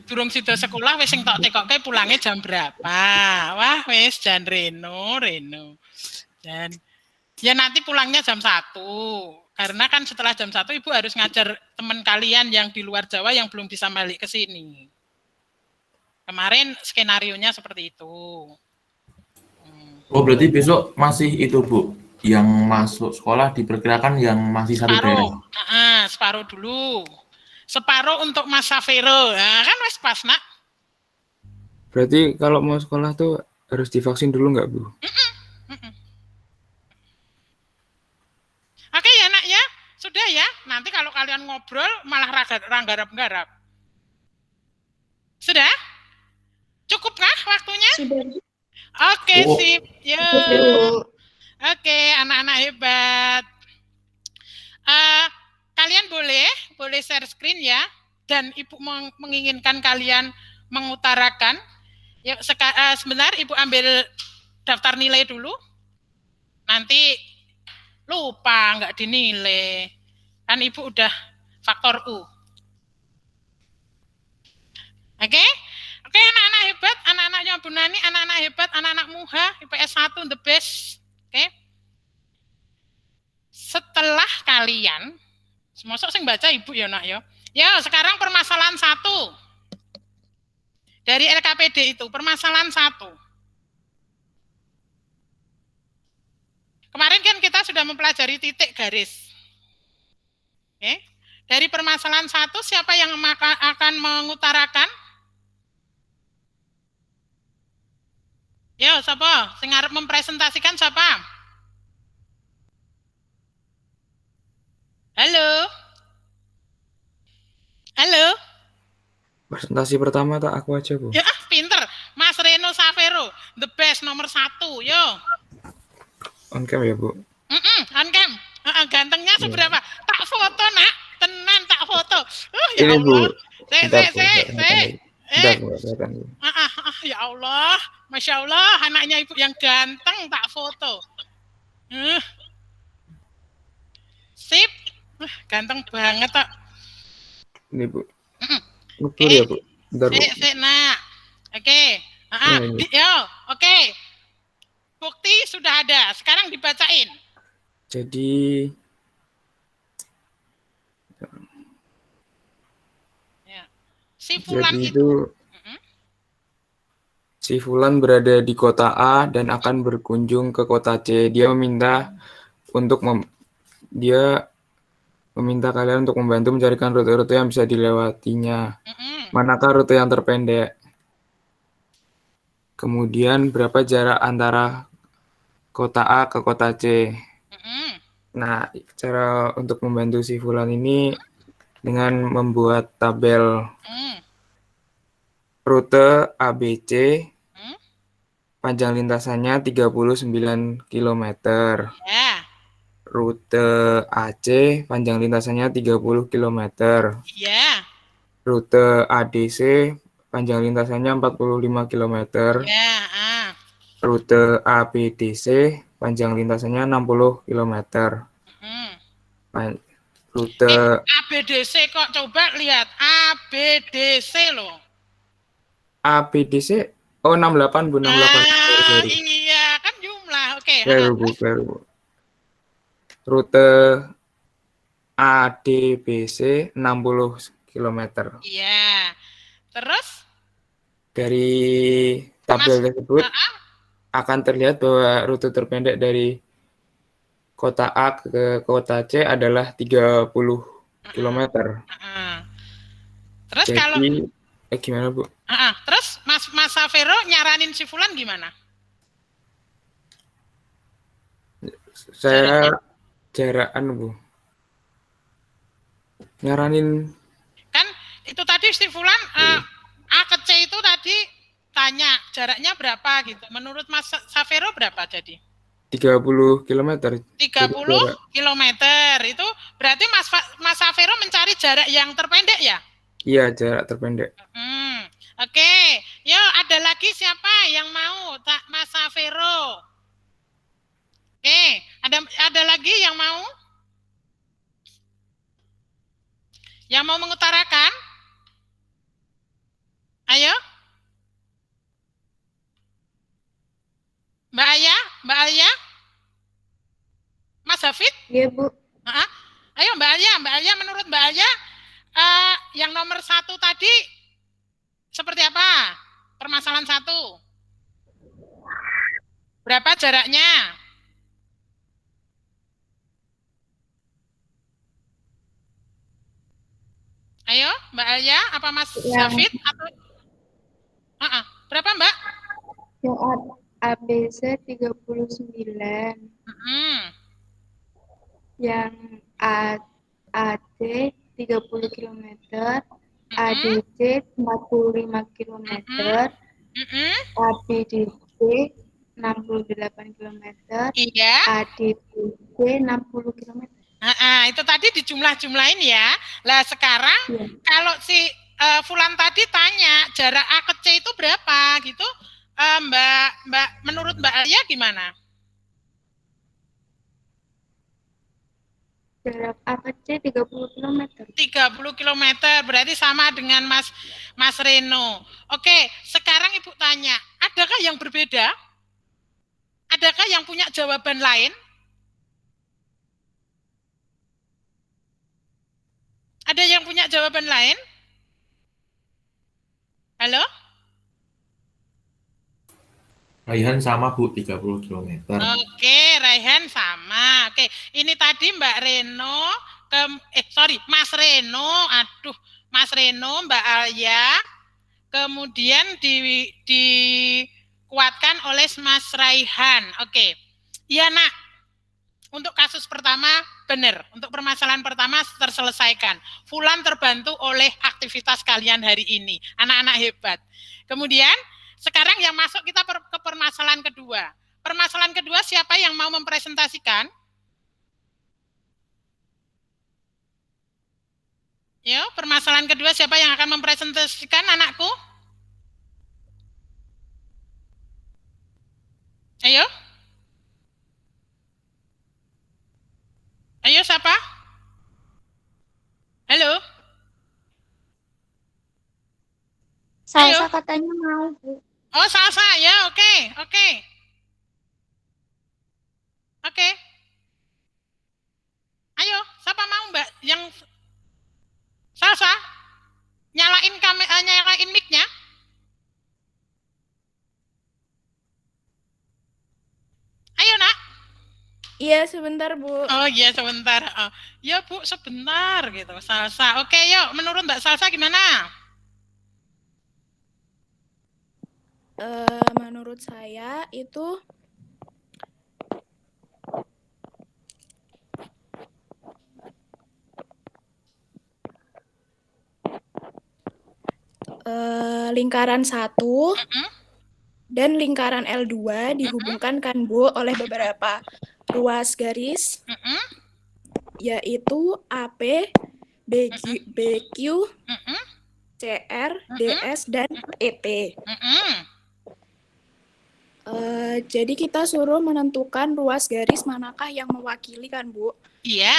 Speaker 1: Durung sida sekolah wis sing tok tekokke pulangnya jam berapa? Wah, wis jan Reno. Dan ya nanti pulangnya jam 1. Karena kan setelah jam 1 Ibu harus ngajar teman kalian yang di luar Jawa yang belum bisa balik ke sini. Kemarin skenarionya seperti itu.
Speaker 5: Oh, berarti besok masih itu, Bu. Yang masuk sekolah diperkirakan yang masih satu daerah.
Speaker 1: Separuh dulu. Separuh untuk Mas Safero. Nah, kan wis pas, Nak.
Speaker 6: Berarti kalau mau sekolah tuh harus divaksin dulu nggak, Bu?
Speaker 1: Oke ya, Nak ya. Sudah ya. Nanti kalau kalian ngobrol malah ranggarap-garap. Sudah? Cukupkah waktunya?
Speaker 4: Sudah.
Speaker 1: Oke, sip. Yo. Oke, anak-anak hebat. Kalian boleh share screen ya. Dan Ibu menginginkan kalian mengutarakan. Ya, sebentar, Ibu ambil daftar nilai dulu. Nanti lupa, nggak dinilai. Kan Ibu udah faktor U. Oke? Oke, anak-anak hebat, anak-anaknya Bu Nani, anak-anak hebat, anak-anak Muha, IPS 1 the best. Oke. Setelah kalian Semosok sing baca Ibu ya nak ya. Ya, sekarang permasalahan 1. Dari LKPD itu, permasalahan 1. Kemarin kan kita sudah mempelajari titik garis. Oke. Dari permasalahan 1, siapa yang akan mengutarakan? Yo, siapa? Sing arep mempresentasikan siapa? Halo? Halo?
Speaker 6: Presentasi pertama tak aku aja, Bu.
Speaker 1: Ya, pinter. Mas Reno Savero, the best nomor 1. Yo.
Speaker 6: On cam ya, Bu?
Speaker 1: On cam. Gantengnya seberapa? Tak foto, nak. Tenan tak foto. Ya
Speaker 6: Ini, Bu.
Speaker 1: Allah. Ya Allah. Masya Allah, anaknya Ibu yang ganteng tak foto. Sip. Ganteng banget, tak.
Speaker 6: Ini, Bu. Ukur ya, Bu. Bentar, Bu.
Speaker 1: Nak. Oke. Yo, oke. Bukti sudah ada. Sekarang dibacain.
Speaker 6: Jadi
Speaker 1: Si Fulan
Speaker 6: si Fulan berada di kota A dan akan berkunjung ke kota C. Dia meminta kalian untuk membantu mencarikan rute-rute yang bisa dilewatinya. Manakah rute yang terpendek? Kemudian berapa jarak antara kota A ke kota C? Nah, cara untuk membantu si Fulan ini dengan membuat tabel rute ABC, panjang lintasannya 39 km.
Speaker 1: Ya.
Speaker 6: Rute AC, panjang lintasannya 30 km.
Speaker 1: Ya.
Speaker 6: Rute ADC, panjang lintasannya 45 km.
Speaker 1: Ya.
Speaker 6: Rute ABDC, panjang lintasannya 60 km. Rute
Speaker 1: ABDC kok, coba lihat. ABDC loh.
Speaker 6: ABDC, oh 68, Bu, 68.
Speaker 1: Iya, kan jumlah. Oke.
Speaker 6: Baru. Rute ADBC 60 km.
Speaker 1: Iya. Terus?
Speaker 6: Dari tabel tersebut akan terlihat bahwa rute terpendek dari kota A ke kota C adalah 30 km.
Speaker 1: Terus
Speaker 6: jadi,
Speaker 1: kalau
Speaker 6: gimana, Bu?
Speaker 1: Terus Mas Savero nyaranin si Fulan gimana?
Speaker 6: Saya jarakan, Bu. Nyaranin
Speaker 1: kan itu tadi si Fulan A ke C itu tadi tanya jaraknya berapa gitu. Menurut Mas Savero berapa jadi?
Speaker 6: 30 km.
Speaker 1: 30 km. Itu berarti Mas Savero mencari jarak yang terpendek ya?
Speaker 6: Iya, jarak terpendek.
Speaker 1: Oke. Yo, ada lagi siapa yang mau? Mas Savero. Oke, ada lagi yang mau? Yang mau mengutarakan? Ayo. Mbak Alia? Mas Hafid?
Speaker 4: Iya, Bu.
Speaker 1: Ayo Mbak Alia, menurut Mbak Alia, yang nomor 1 tadi seperti apa? Permasalahan 1. Berapa jaraknya? Ayo, Mbak Alia, apa Mas Hafid? Atau berapa, Mbak?
Speaker 4: Yang ABC 39. Yang AD 30 km, ADC 45 km, ABDC 68 km,
Speaker 1: iya.
Speaker 4: ADBC 60 km.
Speaker 1: Itu tadi dijumlah-jumlahin ya. Lah sekarang kalau si Fulan tadi tanya jarak A ke C itu berapa gitu, Mbak menurut Mbak Alia gimana?
Speaker 4: Jarak A ke C 30 km.
Speaker 1: 30 km berarti sama dengan Mas Reno. Oke, sekarang Ibu tanya, adakah yang berbeda? Adakah yang punya jawaban lain? Punya jawaban lain? Halo?
Speaker 5: Raihan sama Bu, 30 km.
Speaker 1: Oke, Raihan sama. Oke, ini tadi Mbak Reno Mas Reno, Mas Reno, Mbak Alia, kemudian dikuatkan oleh Mas Raihan. Oke. Iya, Nak. Untuk kasus pertama benar, untuk permasalahan pertama terselesaikan. Fulan terbantu oleh aktivitas kalian hari ini. Anak-anak hebat. Kemudian sekarang yang masuk kita ke permasalahan kedua. Permasalahan kedua siapa yang mau mempresentasikan? Yo, permasalahan kedua siapa yang akan mempresentasikan, anakku? Ayo. Ayo, siapa? Halo?
Speaker 4: Salsa katanya mau, Bu.
Speaker 1: Oh, Salsa, ya, oke. Oke. Ayo, siapa mau, Mbak? Yang Salsa? Nyalain mic-nya. Ayo, Nak.
Speaker 7: Iya, sebentar, Bu.
Speaker 1: Oh iya, sebentar. Ya, Bu, sebentar gitu. Salsa. Oke, yuk. Menurut Mbak Salsa gimana?
Speaker 7: Menurut saya itu lingkaran 1 dan lingkaran L2 dihubungkan kan, Bu, oleh beberapa ruas garis, yaitu AP, BQ, CR, DS, dan ET. Jadi kita suruh menentukan ruas garis manakah yang mewakili kan, Bu?
Speaker 1: Iya.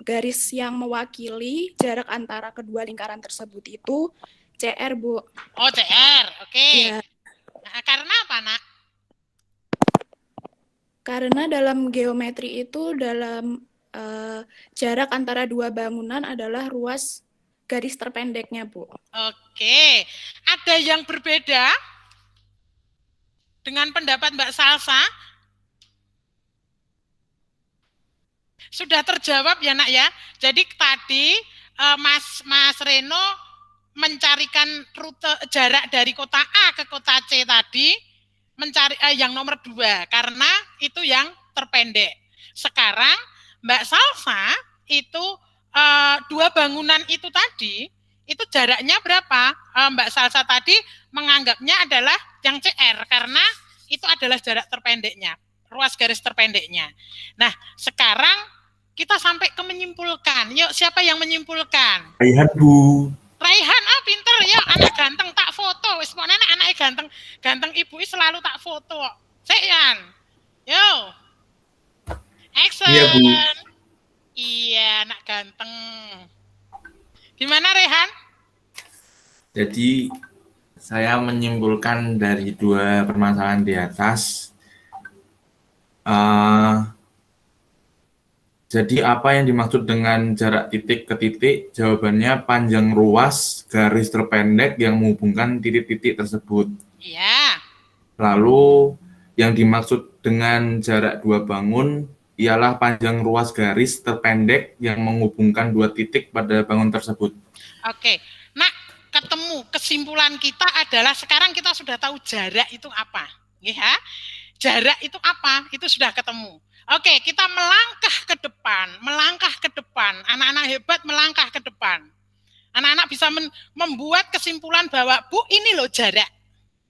Speaker 7: Garis yang mewakili jarak antara kedua lingkaran tersebut itu CR, Bu.
Speaker 1: Oh, CR. Oke.
Speaker 7: Ya.
Speaker 1: Nah, karena apa, Nak?
Speaker 7: Karena dalam geometri itu dalam jarak antara dua bangunan adalah ruas garis terpendeknya, Bu.
Speaker 1: Oke. Ada yang berbeda dengan pendapat Mbak Salsa? Sudah terjawab ya, Nak, ya. Jadi tadi Mas Reno mencarikan rute jarak dari kota A ke kota C tadi, mencari yang nomor 2 karena itu yang terpendek. Sekarang Mbak Salsa itu 2 bangunan itu tadi, itu jaraknya berapa? Mbak Salsa tadi menganggapnya adalah yang CR karena itu adalah jarak terpendeknya, ruas garis terpendeknya. Nah, sekarang kita sampai ke menyimpulkan. Yuk, siapa yang menyimpulkan?
Speaker 5: Raihan, Bu.
Speaker 1: Raihan, pinter ya, anak ganteng tak foto. Wis pokoknya anaknya ganteng ibu selalu tak foto. Seyan. Yo. Action.
Speaker 5: Iya, Bu.
Speaker 1: Iya, anak ganteng. Gimana, Raihan?
Speaker 5: Jadi saya menyimpulkan dari 2 permasalahan di atas. Jadi apa yang dimaksud dengan jarak titik ke titik? Jawabannya panjang ruas garis terpendek yang menghubungkan titik-titik tersebut.
Speaker 1: Iya.
Speaker 5: Lalu yang dimaksud dengan jarak 2 bangun ialah panjang ruas garis terpendek yang menghubungkan 2 titik pada bangun tersebut.
Speaker 1: Oke. Nah, ketemu kesimpulan kita adalah sekarang kita sudah tahu jarak itu apa. Ya. Jarak itu apa? Itu sudah ketemu. Oke, kita melangkah ke depan. Anak-anak hebat melangkah ke depan. Anak-anak bisa membuat kesimpulan bahwa, Bu, ini loh jarak.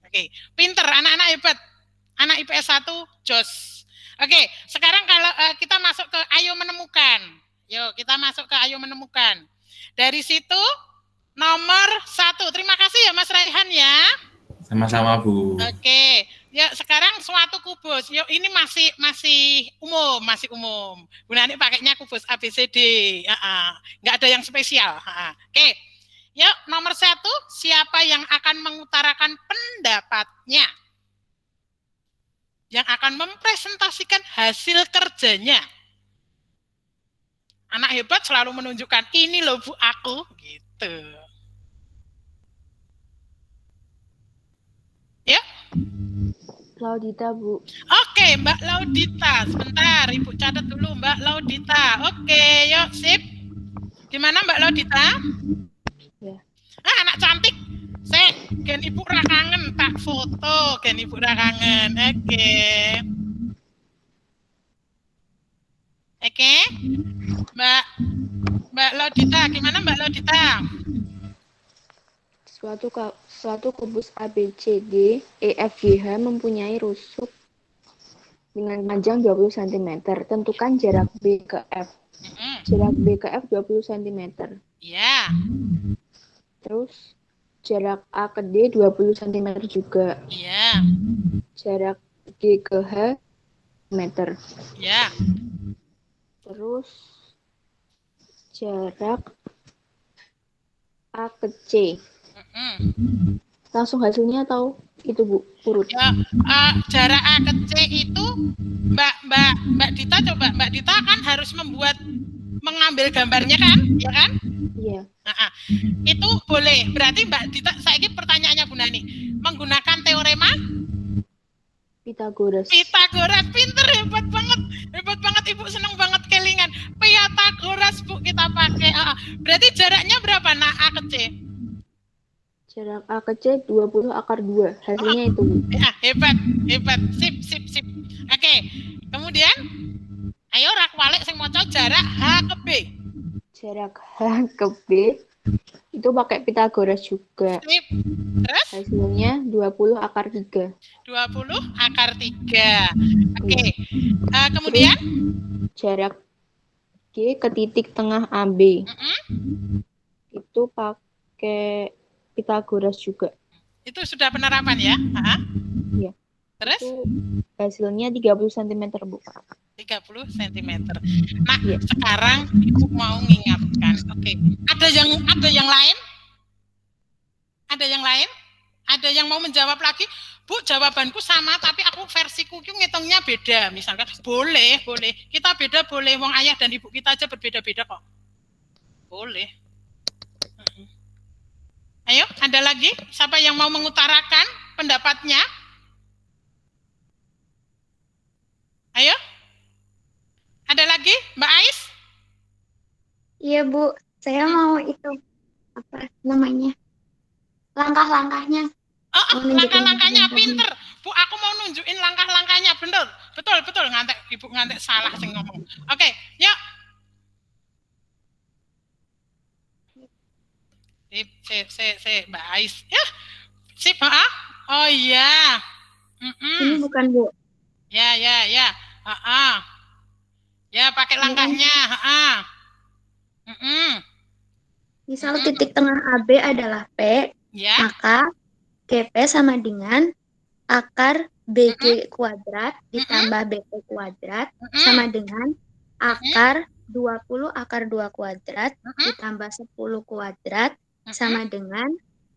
Speaker 1: Oke, pinter, anak-anak hebat. Anak IPS 1, jos. Oke, sekarang kalau kita masuk ke ayo menemukan. Yuk, kita masuk ke ayo menemukan. Dari situ, nomor 1. Terima kasih ya, Mas Raihan ya.
Speaker 5: Sama-sama, Bu.
Speaker 1: Oke, ya sekarang suatu kubus. Yuk, ini masih umum. Bu Nani pakainya kubus ABCD. Nggak ada yang spesial. Oke, yuk nomor 1. Siapa yang akan mengutarakan pendapatnya? Yang akan mempresentasikan hasil kerjanya. Anak hebat selalu menunjukkan, ini loh Bu aku, gitu. Ya.
Speaker 8: Laudita, Bu.
Speaker 1: Oke, Mbak Laudita. Sebentar, Ibu catat dulu Mbak Laudita. Oke, yuk, sip. Gimana Mbak Laudita?
Speaker 8: Ya.
Speaker 1: Anak cantik. Gen Ibu ra kangen, tak foto gen Ibu ra kangen. Oke. Mbak Laudita, gimana Mbak Laudita?
Speaker 8: Suatu kubus ABCD EFGH mempunyai rusuk dengan panjang 20 cm. Tentukan jarak B ke F. Jarak B ke F 20 cm.
Speaker 1: Ya.
Speaker 8: Terus jarak A ke D 20 cm juga.
Speaker 1: Ya.
Speaker 8: Jarak G ke H meter.
Speaker 1: Ya.
Speaker 8: Terus jarak A ke C. Langsung hasilnya atau itu Bu urut?
Speaker 1: Ya, jarak A ke C itu Mbak Dita coba, Mbak Dita kan harus mengambil gambarnya kan, ya kan?
Speaker 8: Iya.
Speaker 1: Itu boleh. Berarti Mbak Dita, saya pertanyaannya Bu Nani, menggunakan teorema
Speaker 8: Pythagoras.
Speaker 1: Pythagoras, pinter, hebat banget Ibu, seneng banget kelingan. Pythagoras Bu kita pakai. Berarti jaraknya berapa nak A ke C?
Speaker 8: Jarak A ke C 20 akar 2. Hasilnya itu.
Speaker 1: Hebat. Sip. Oke. Kemudian ayo rak walik sing maca jarak H ke B.
Speaker 8: Jarak H ke B itu pakai Pythagoras juga.
Speaker 1: Sip. Terus
Speaker 8: hasilnya 20 akar 3.
Speaker 1: 20 akar 3. Oke. Kemudian
Speaker 8: jarak G ke titik tengah AB. Itu pakai Pythagoras juga.
Speaker 1: Itu sudah penerapan ya?
Speaker 8: Iya.
Speaker 1: Terus?
Speaker 8: Itu hasilnya 30 cm, Bu.
Speaker 1: 30 cm. Nah, sekarang Ibu mau mengingatkan. Oke. Ada yang lain? Ada yang lain? Ada yang mau menjawab lagi? Bu, jawabanku sama, tapi aku versiku ngitungnya beda. Misalkan, boleh. Kita beda boleh. Wong ayah dan ibu kita aja berbeda-beda kok. Boleh. Ayo, ada lagi? Siapa yang mau mengutarakan pendapatnya? Ayo. Ada lagi, Mbak Ais?
Speaker 4: Iya, Bu. Saya mau itu, apa namanya? Langkah-langkahnya.
Speaker 1: Langkah-langkahnya pinter. Bu, aku mau nunjukin langkah-langkahnya. Betul. Ibu ngantek salah sing ngomong. Oke, yuk. Sip, Mbak Ais. Ya, sip, oh iya.
Speaker 4: Ini bukan, Bu.
Speaker 1: Ya. Ya, pakai langkahnya.
Speaker 4: Misal titik tengah AB adalah P, maka GP sama dengan akar BG kuadrat ditambah BP kuadrat sama dengan akar 20 akar 2 kuadrat ditambah 10 kuadrat sama dengan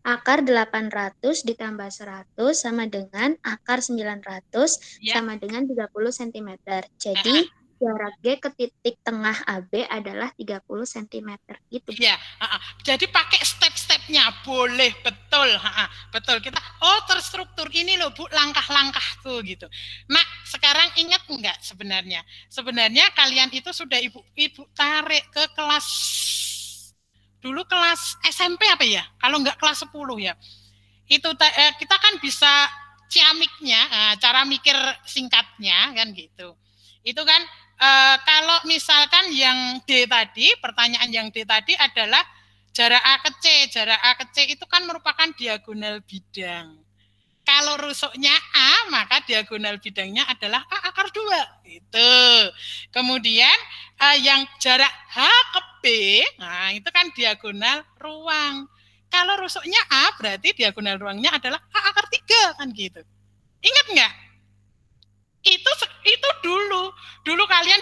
Speaker 4: akar 800 ditambah 100 sama dengan akar 900 sama dengan 30 cm. Jadi jarak G ke titik tengah AB adalah 30 cm. Gitu.
Speaker 1: Ya, jadi pakai step-stepnya boleh, betul. Betul, kita terstruktur ini loh Bu, langkah-langkah tuh gitu. Nah, sekarang ingat enggak sebenarnya? Sebenarnya kalian itu sudah Ibu tarik ke kelas dulu, kelas SMP apa ya? Kalau enggak kelas 10 ya. Itu kita kan bisa ciamiknya, cara mikir singkatnya kan gitu. Itu kan kalau misalkan yang D tadi, pertanyaan yang D tadi adalah jarak A ke C. Jarak A ke C itu kan merupakan diagonal bidang. Kalau rusuknya A, maka diagonal bidangnya adalah A akar 2. Gitu. Kemudian yang jarak H ke B, nah itu kan diagonal ruang. Kalau rusuknya A, berarti diagonal ruangnya adalah A akar 3, kan gitu. Ingat nggak? Itu dulu kalian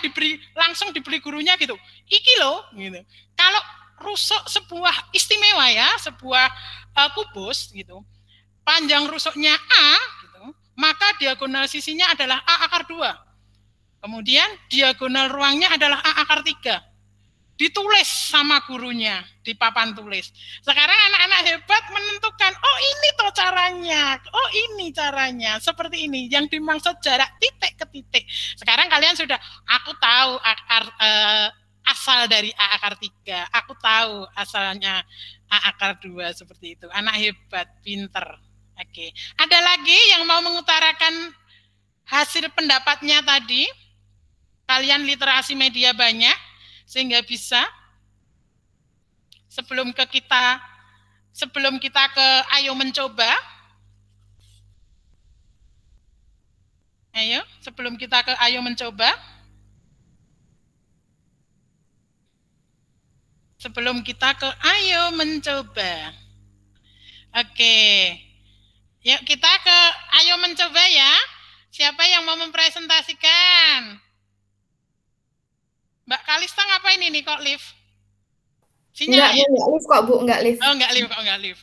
Speaker 1: langsung diberi gurunya gitu. Iki loh, gitu. Kalau rusuk sebuah istimewa ya, sebuah kubus gitu. Panjang rusuknya A gitu, maka diagonal sisinya adalah A akar 2. Kemudian diagonal ruangnya adalah A akar 3. ditulis sama gurunya di papan tulis. Sekarang anak-anak hebat menentukan, oh ini toh caranya, oh ini caranya, seperti ini, yang dimaksud jarak titik ke titik. Sekarang kalian sudah, aku tahu asal dari A akar 3, aku tahu asalnya A akar 2, seperti itu. Anak hebat, pinter. Oke. Ada lagi yang mau mengutarakan hasil pendapatnya tadi? Kalian literasi media banyak, sehingga bisa sebelum kita ke ayo mencoba. Ayo, sebelum kita ke ayo mencoba. Sebelum kita ke ayo mencoba. Oke. Yuk kita ke ayo mencoba ya. Siapa yang mau mempresentasikan? Mbak Kalista ngapain ini kok live? Sinyal ya?
Speaker 3: Enggak live kok, Bu, enggak live.
Speaker 1: Oh, enggak live kok, enggak live.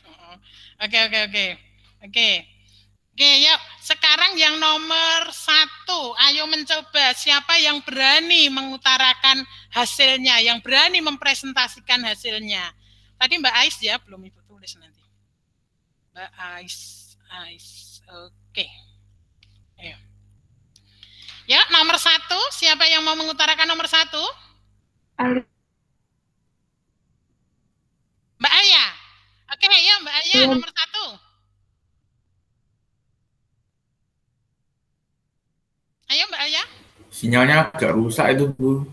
Speaker 1: Oke. Oke, yuk. Sekarang yang nomor 1, ayo mencoba. Siapa yang berani mengutarakan hasilnya, yang berani mempresentasikan hasilnya? Tadi Mbak Ais ya, belum Ibu tulis nanti. Mbak Ais. Oke. Ayo. Ya, nomor 1, siapa yang mau mengutarakan nomor 1? Mbak Aya. Oke, ya Mbak Aya, nomor 1. Ayo Mbak Aya.
Speaker 5: Sinyalnya agak rusak itu, Bu.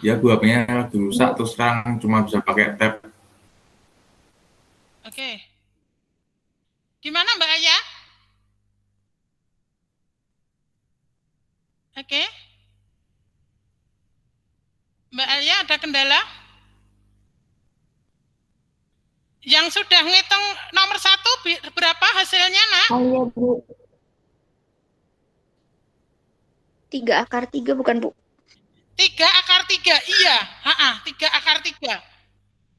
Speaker 5: Ya, Bu, HP-nya lagi rusak, terus terang cuma bisa pakai tab.
Speaker 1: Oke. Gimana Mbak Aya? Oke. Mbak Aya ada kendala? Yang sudah ngitung nomor 1 berapa hasilnya, Nak?
Speaker 8: Iya, Bu.
Speaker 4: 3 akar 3 bukan, Bu?
Speaker 1: 3 akar 3, iya. 3 akar 3.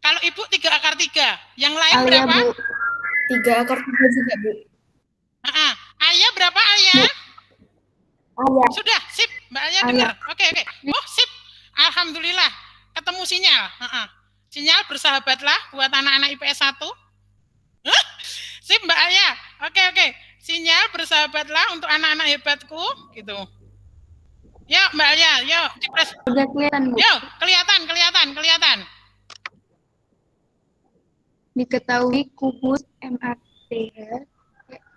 Speaker 1: Kalau Ibu 3 akar 3. Yang lain berapa?
Speaker 8: Bu.
Speaker 3: 3 akar 3 juga, Bu.
Speaker 1: Ayah berapa, Ayah?
Speaker 8: Ayah.
Speaker 1: Sudah, sip. Mbak Ayah dengar. Oke. Oh, sip. Alhamdulillah. Ketemu sinyal. Sinyal bersahabatlah buat anak-anak IPS 1. Sip, Mbak Ayah. Oke. Sinyal bersahabatlah untuk anak-anak hebatku. Gitu. Yuk, Mbak Ayah. Yuk.
Speaker 8: Udah kelihatan, Bu.
Speaker 1: Yuk, kelihatan.
Speaker 8: Diketahui kubus MATH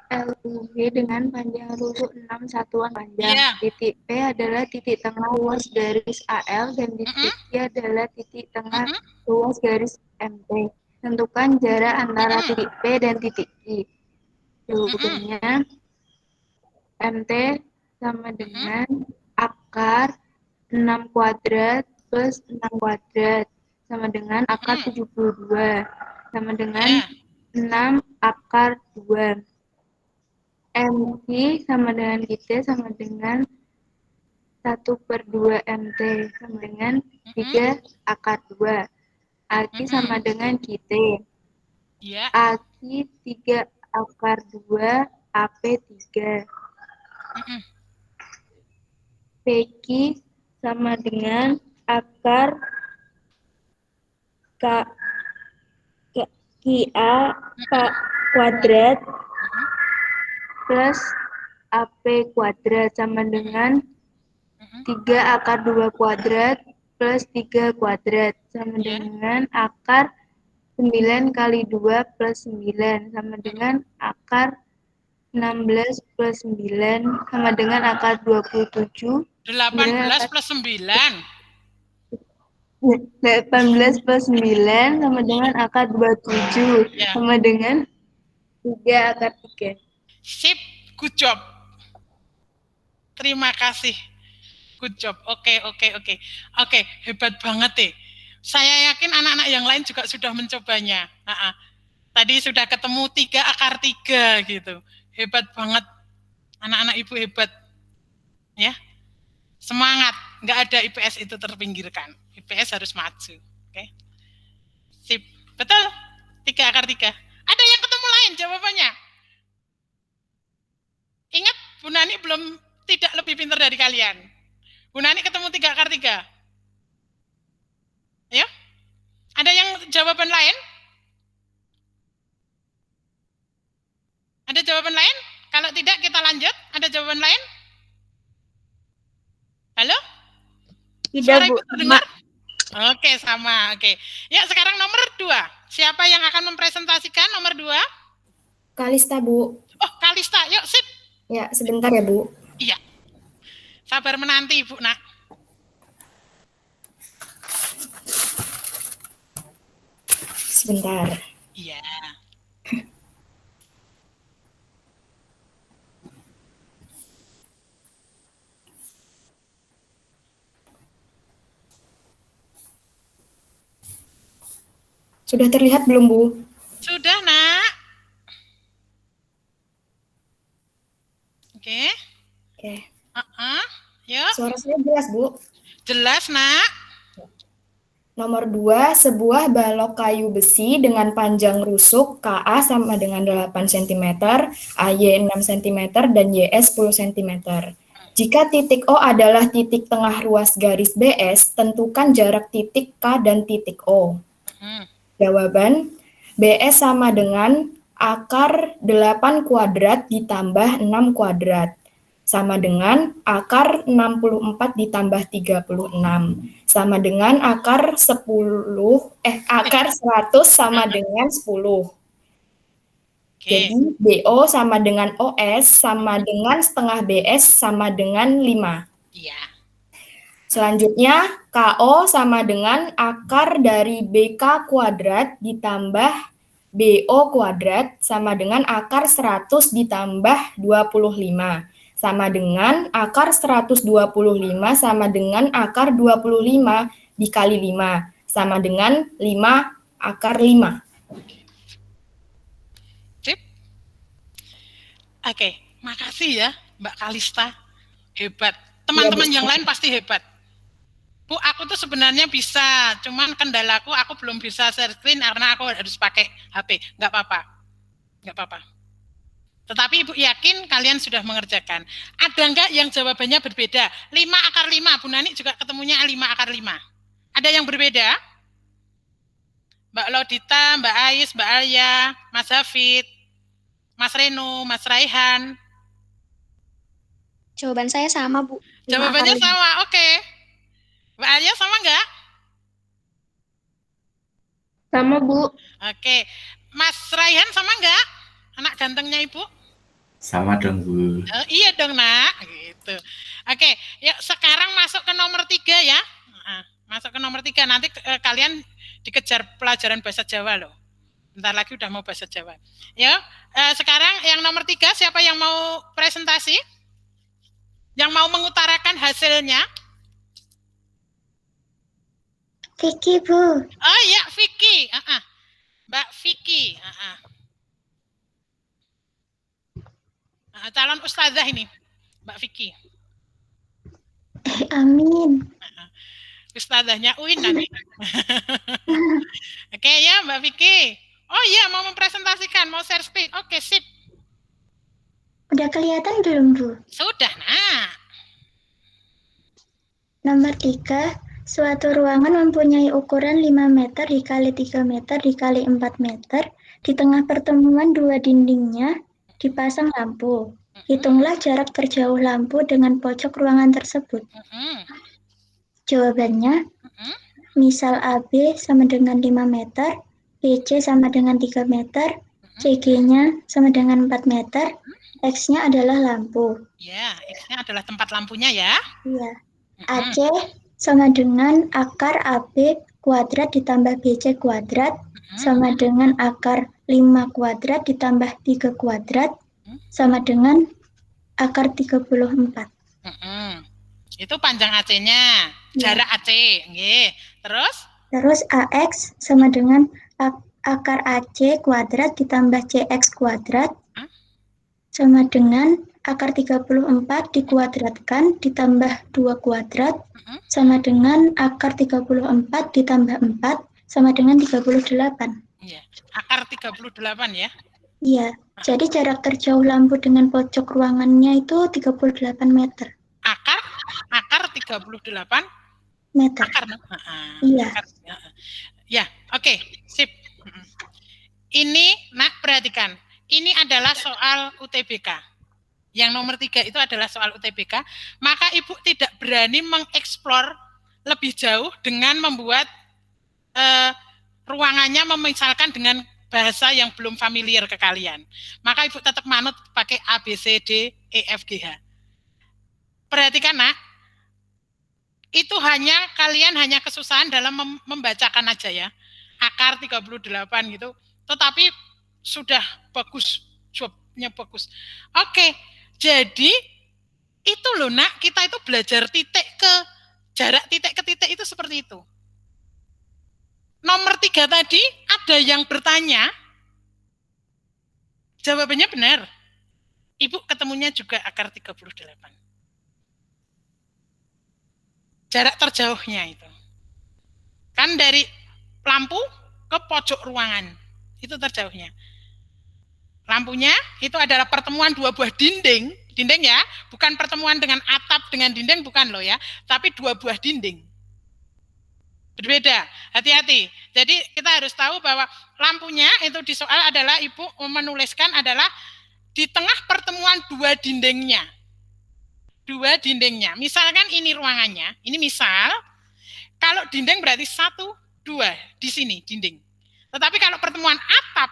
Speaker 8: LUV dengan panjang rusuk 6 satuan panjang.
Speaker 1: Iya.
Speaker 8: Titik P adalah titik tengah ruas garis AL dan titik Q adalah titik tengah ruas garis MP. Tentukan jarak antara titik P dan titik Q. Jawabannya MT sama dengan akar 6 kuadrat plus 6 kuadrat sama dengan akar 72 sama dengan 6 akar 2. MT sama dengan GT sama dengan 1/2 MT sama dengan 3 akar 2. AQ sama dengan GT. AQ 3 akar 2, AP 3. PQ sama dengan akar KIA kuadrat plus AP kuadrat sama dengan 3 akar 2 kuadrat plus 3 kuadrat sama dengan akar 9 kali 2 plus 9 sama dengan akar 16 plus 9 sama dengan akar 27.
Speaker 1: 18 plus 9.
Speaker 8: 18 plus 9 sama dengan akar 27 sama dengan 3 akar 3.
Speaker 1: Sip, good job. Terima kasih. Good job. Oke, hebat banget deh. Saya yakin anak-anak yang lain juga sudah mencobanya. Tadi sudah ketemu 3 akar 3 gitu. Hebat banget. Anak-anak Ibu hebat. Ya. Semangat. Nggak ada IPS itu terpinggirkan. IPS harus maju. Oke. Sip. Betul? 3 akar 3. Ada yang ketemu lain jawabannya? Ingat, Bu Nani tidak lebih pintar dari kalian. Bu Nani ketemu 3 akar 3. Ada yang jawaban lain? Ada jawaban lain? Kalau tidak kita lanjut. Ada jawaban lain? Halo?
Speaker 4: Tidak, Bu.
Speaker 1: Dengar? Oke, sama. Oke. Ya, sekarang nomor 2. Siapa yang akan mempresentasikan nomor 2?
Speaker 3: Kalista, Bu.
Speaker 1: Oh, Kalista. Yuk, sip.
Speaker 3: Ya, sebentar ya, Bu.
Speaker 1: Iya. Sabar menanti, Ibu, Nak.
Speaker 3: Sebentar.
Speaker 1: Iya.
Speaker 3: Sudah terlihat belum, Bu?
Speaker 1: Sudah, Nak. Oke.
Speaker 3: Oke.
Speaker 1: Yuk.
Speaker 3: Suara saya jelas, Bu?
Speaker 1: Jelas, Nak.
Speaker 3: Nomor 2, sebuah balok kayu besi dengan panjang rusuk KA sama dengan 8 cm, AY 6 cm, dan YS 10 cm. Jika titik O adalah titik tengah ruas garis BS, tentukan jarak titik K dan titik O. Jawaban, BS sama dengan akar 8 kuadrat ditambah 6 kuadrat. Sama dengan akar 64 ditambah 36. Sama dengan akar 100 sama dengan 10. Jadi BO sama dengan OS sama dengan setengah BS sama dengan 5.
Speaker 1: Iya.
Speaker 3: Selanjutnya KO sama dengan akar dari BK kuadrat ditambah BO kuadrat sama dengan akar 100 ditambah 25. Sama dengan akar 125 sama dengan akar 25 dikali 5. Sama dengan 5 akar 5.
Speaker 1: Sip. Oke, makasih ya Mbak Kalista. Hebat. Teman-teman yang lain pasti hebat. Bu, aku tuh sebenarnya bisa, cuman kendalaku aku belum bisa share screen karena aku harus pakai HP. Nggak apa-apa. Nggak apa-apa. Tetapi Ibu yakin kalian sudah mengerjakan. Ada nggak yang jawabannya berbeda? 5 akar 5. Bu Nani juga ketemunya 5 akar 5. Ada yang berbeda? Mbak Lodita, Mbak Ais, Mbak Alia, Mas Hafid, Mas Reno, Mas Raihan.
Speaker 4: Jawaban saya sama, Bu.
Speaker 1: Jawabannya sama, oke. Mbak Alia sama nggak?
Speaker 8: Sama, Bu.
Speaker 1: Oke. Mas Raihan sama nggak? Anak gantengnya Ibu?
Speaker 5: Sama dong, Bu.
Speaker 1: Oh, iya dong, Nak. Gitu. Oke, yuk sekarang masuk ke nomor 3 ya. Masuk ke nomor 3. Nanti kalian dikejar pelajaran bahasa Jawa loh. Bentar lagi udah mau bahasa Jawa. Ya, sekarang yang nomor 3, siapa yang mau presentasi? Yang mau mengutarakan hasilnya?
Speaker 4: Vicky, Bu.
Speaker 1: Oh iya, Vicky. Mbak Vicky. Calon ustazah ini, Mbak Vicky.
Speaker 4: Amin.
Speaker 1: Ustazahnya UIN nanti. Oke ya, Mbak Vicky. Oh iya, mau mempresentasikan, mau share screen. Oke, sip.
Speaker 4: Udah kelihatan belum, Bu?
Speaker 1: Sudah, Nak.
Speaker 4: Nomor 3, suatu ruangan mempunyai ukuran 5 meter dikali 3 meter dikali 4 meter. Di tengah pertemuan dua dindingnya dipasang lampu. Hitunglah jarak terjauh lampu dengan pojok ruangan tersebut. Jawabannya, misal AB sama dengan 5 meter, BC sama dengan 3 meter, CG-nya sama dengan 4 meter, X-nya adalah lampu.
Speaker 1: Ya, X-nya adalah tempat lampunya ya.
Speaker 4: Iya. AC sama dengan akar AB kuadrat ditambah BC kuadrat sama dengan akar 5 kuadrat ditambah 3 kuadrat sama dengan akar 34.
Speaker 1: Itu panjang AC-nya, jarak AC. Nggih.
Speaker 4: Terus AX sama dengan akar AC kuadrat ditambah CX kuadrat sama dengan akar 34 dikuadratkan ditambah 2 kuadrat sama dengan akar 34 ditambah 4 sama dengan 38.
Speaker 1: Iya, akar 38 ya.
Speaker 4: Iya, jadi jarak terjauh lampu dengan pojok ruangannya itu 38 meter.
Speaker 1: Akar 38
Speaker 4: meter.
Speaker 1: Akar,
Speaker 4: iya.
Speaker 1: Ya, oke, sip. Ini, Nak, perhatikan. Ini adalah soal UTBK. Yang nomor 3 itu adalah soal UTBK. Maka Ibu tidak berani mengeksplor lebih jauh dengan membuat ruangannya memisalkan dengan bahasa yang belum familiar ke kalian. Maka Ibu tetap manut pakai A, B, C, D, E, F, G, H. Perhatikan, Nak. Itu kalian hanya kesusahan dalam membacakan aja ya. Akar 38 gitu. Tetapi sudah bagus, jawabnya bagus. Oke, jadi itu loh, Nak, kita itu belajar titik ke jarak titik ke titik itu seperti itu. Nomor 3 tadi ada yang bertanya, jawabannya benar. Ibu ketemunya juga akar 38. Jarak terjauhnya itu. Kan dari lampu ke pojok ruangan. Itu terjauhnya. Lampunya itu adalah pertemuan 2 buah dinding. Dinding ya, bukan pertemuan dengan atap dengan dinding, bukan loh ya. Tapi 2 buah dinding. Berbeda, hati-hati. Jadi kita harus tahu bahwa lampunya itu di soal adalah Ibu menuliskan adalah di tengah pertemuan 2 dindingnya. 2 dindingnya. Misalkan ini ruangannya, ini misal, kalau dinding berarti 1, 2, di sini dinding. Tetapi kalau pertemuan atap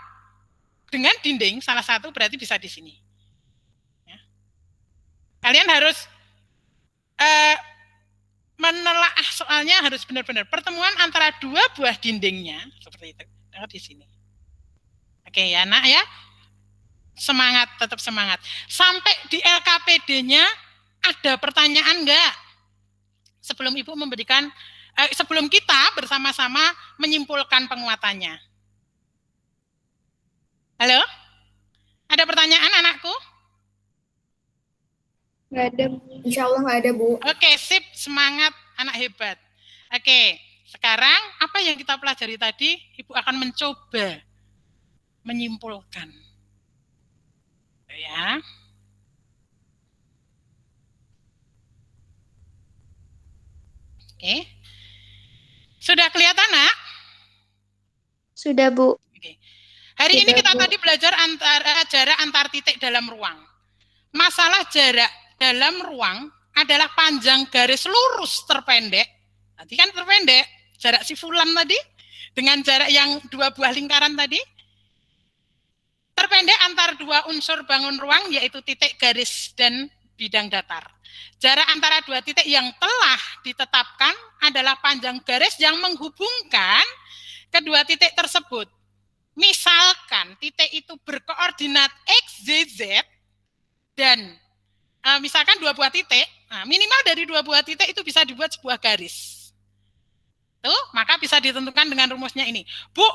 Speaker 1: dengan dinding, salah satu berarti bisa di sini. Ya. Kalian harus menelaah soalnya harus benar-benar pertemuan antara 2 buah dindingnya, seperti itu, di sini. Oke ya, Nak ya. Semangat, tetap semangat. Sampai di LKPD-nya, ada pertanyaan enggak? Sebelum Ibu memberikan, sebelum kita bersama-sama menyimpulkan penguatannya. Halo? Ada pertanyaan, anakku?
Speaker 3: Nggak ada, insya Allah nggak ada, Bu.
Speaker 1: Oke, sip, semangat, anak hebat. Oke, sekarang apa yang kita pelajari tadi, Ibu akan mencoba menyimpulkan. Ya. Oke. Sudah kelihatan, Nak?
Speaker 4: Sudah, Bu.
Speaker 1: Oke. Hari ini kita tadi belajar jarak antar titik dalam ruang. Masalah jarak dalam ruang adalah panjang garis lurus terpendek. Tadi kan terpendek, jarak si fulan tadi, dengan jarak yang 2 buah lingkaran tadi. Terpendek antar 2 unsur bangun ruang, yaitu titik, garis, dan bidang datar. Jarak antara 2 titik yang telah ditetapkan adalah panjang garis yang menghubungkan kedua titik tersebut. Misalkan titik itu berkoordinat X, Y, Z, dan misalkan 2 buah titik, minimal dari 2 buah titik itu bisa dibuat sebuah garis. Tuh, maka bisa ditentukan dengan rumusnya ini. Bu,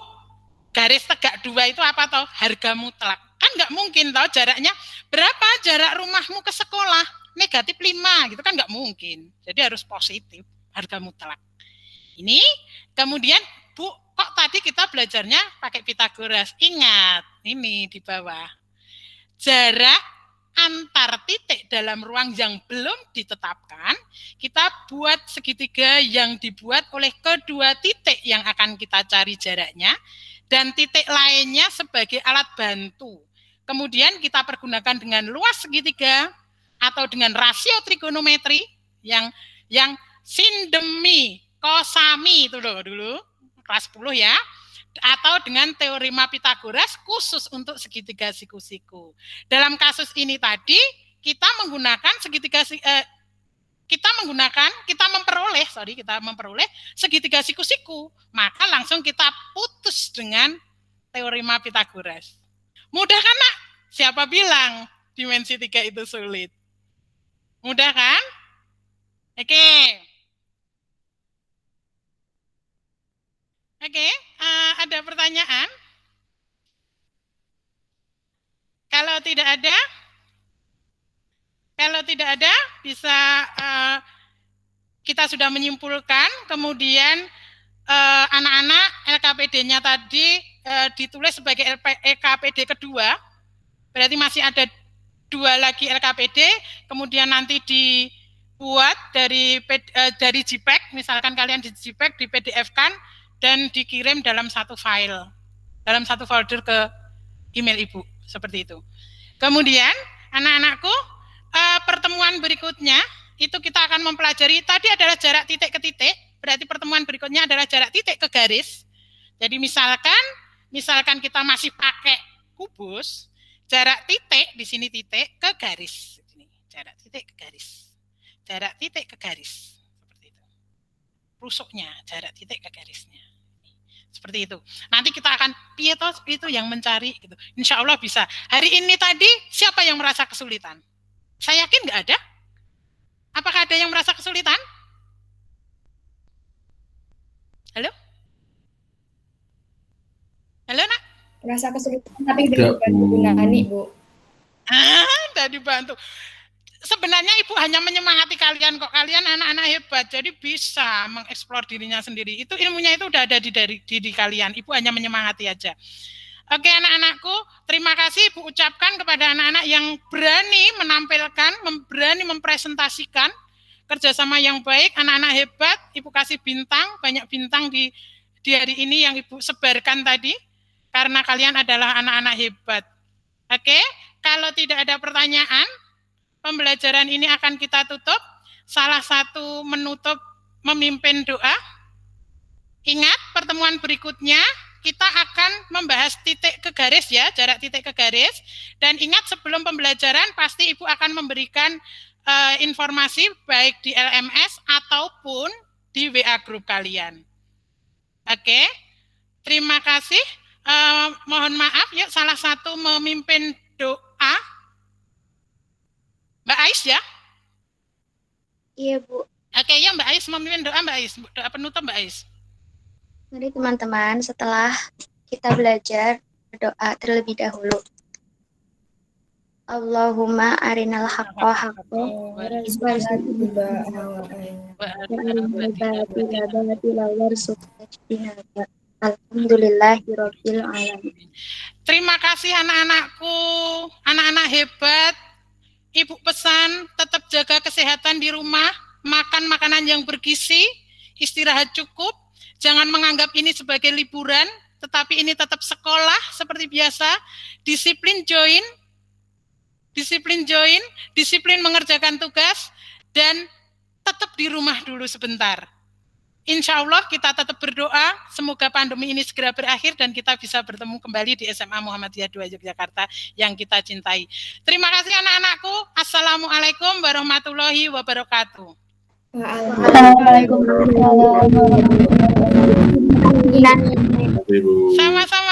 Speaker 1: garis tegak 2 itu apa toh? Harga mutlak. Kan nggak mungkin toh jaraknya, berapa jarak rumahmu ke sekolah? Negatif 5, gitu kan nggak mungkin. Jadi harus positif, harga mutlak. Ini, kemudian, Bu, kok tadi kita belajarnya pakai Pythagoras? Ingat, ini di bawah. Jarak antar titik dalam ruang yang belum ditetapkan, kita buat segitiga yang dibuat oleh kedua titik yang akan kita cari jaraknya, dan titik lainnya sebagai alat bantu. Kemudian kita pergunakan dengan luas segitiga, atau dengan rasio trigonometri, yang sindemi, kosami, itu dulu, kelas 10 ya, atau dengan teorema Pythagoras khusus untuk segitiga siku-siku. Dalam kasus ini tadi kita menggunakan kita memperoleh segitiga siku-siku, maka langsung kita putus dengan teorema Pythagoras. Mudah kan, Nak? Siapa bilang dimensi 3 itu sulit? Mudah kan? Oke. Oke, ada pertanyaan? Kalau tidak ada, bisa kita sudah menyimpulkan. Kemudian anak-anak LKPD-nya tadi ditulis sebagai LKPD kedua. Berarti masih ada 2 lagi LKPD. Kemudian nanti dibuat dari JPEG. Misalkan kalian di JPEG, di PDF-kan, dan dikirim dalam satu file, dalam satu folder ke email Ibu, seperti itu. Kemudian anak-anakku, pertemuan berikutnya itu kita akan mempelajari, tadi adalah jarak titik ke titik, berarti pertemuan berikutnya adalah jarak titik ke garis. Jadi misalkan kita masih pakai kubus, jarak titik di sini titik ke garis. Ini, jarak titik ke garis. Jarak titik ke garis. Seperti itu. Rusuknya, jarak titik ke garisnya. Seperti itu. Nanti kita akan itu yang mencari gitu. Insya Allah bisa. Hari ini tadi siapa yang merasa kesulitan? Saya yakin nggak ada. Apakah ada yang merasa kesulitan? Halo? Halo, Nak?
Speaker 3: Merasa kesulitan tapi dengan bantu Bu Nani, Bu.
Speaker 1: Udah dibantu. Sebenarnya Ibu hanya menyemangati kalian kok. Kalian anak-anak hebat, jadi bisa mengeksplor dirinya sendiri. Itu ilmunya itu udah ada di diri kalian. Ibu hanya menyemangati aja. Oke, anak-anakku, terima kasih Ibu ucapkan kepada anak-anak yang berani menampilkan, berani mempresentasikan kerjasama yang baik. Anak-anak hebat, Ibu kasih bintang, banyak bintang di hari ini yang Ibu sebarkan tadi. Karena kalian adalah anak-anak hebat. Oke, kalau tidak ada pertanyaan, pembelajaran ini akan kita tutup. Salah satu menutup memimpin doa. Ingat, pertemuan berikutnya kita akan membahas titik ke garis ya, jarak titik ke garis. Dan ingat, sebelum pembelajaran pasti Ibu akan memberikan informasi baik di LMS ataupun di WA grup kalian. Oke, terima kasih. Mohon maaf ya, salah satu memimpin doa Mbak Ais ya?
Speaker 4: Iya, Bu.
Speaker 1: Oke ya, Mbak Ais memimpin doa, Mbak Ais. Doa penutup, Mbak Ais.
Speaker 4: Mari teman-teman, setelah kita belajar berdoa terlebih dahulu. Allahumma arinal haqqa haqqo Alhamdulillahirabbil alamin.
Speaker 1: Terima kasih anak-anakku, anak-anak hebat. Ibu pesan tetap jaga kesehatan di rumah, makan makanan yang bergizi, istirahat cukup, jangan menganggap ini sebagai liburan, tetapi ini tetap sekolah seperti biasa, disiplin join, disiplin mengerjakan tugas, dan tetap di rumah dulu sebentar. Insya Allah kita tetap berdoa, semoga pandemi ini segera berakhir dan kita bisa bertemu kembali di SMA Muhammadiyah 2 Yogyakarta yang kita cintai. Terima kasih anak-anakku. Assalamualaikum warahmatullahi wabarakatuh.
Speaker 3: Waalaikumsalam warahmatullahi wabarakatuh.
Speaker 1: Sama-sama.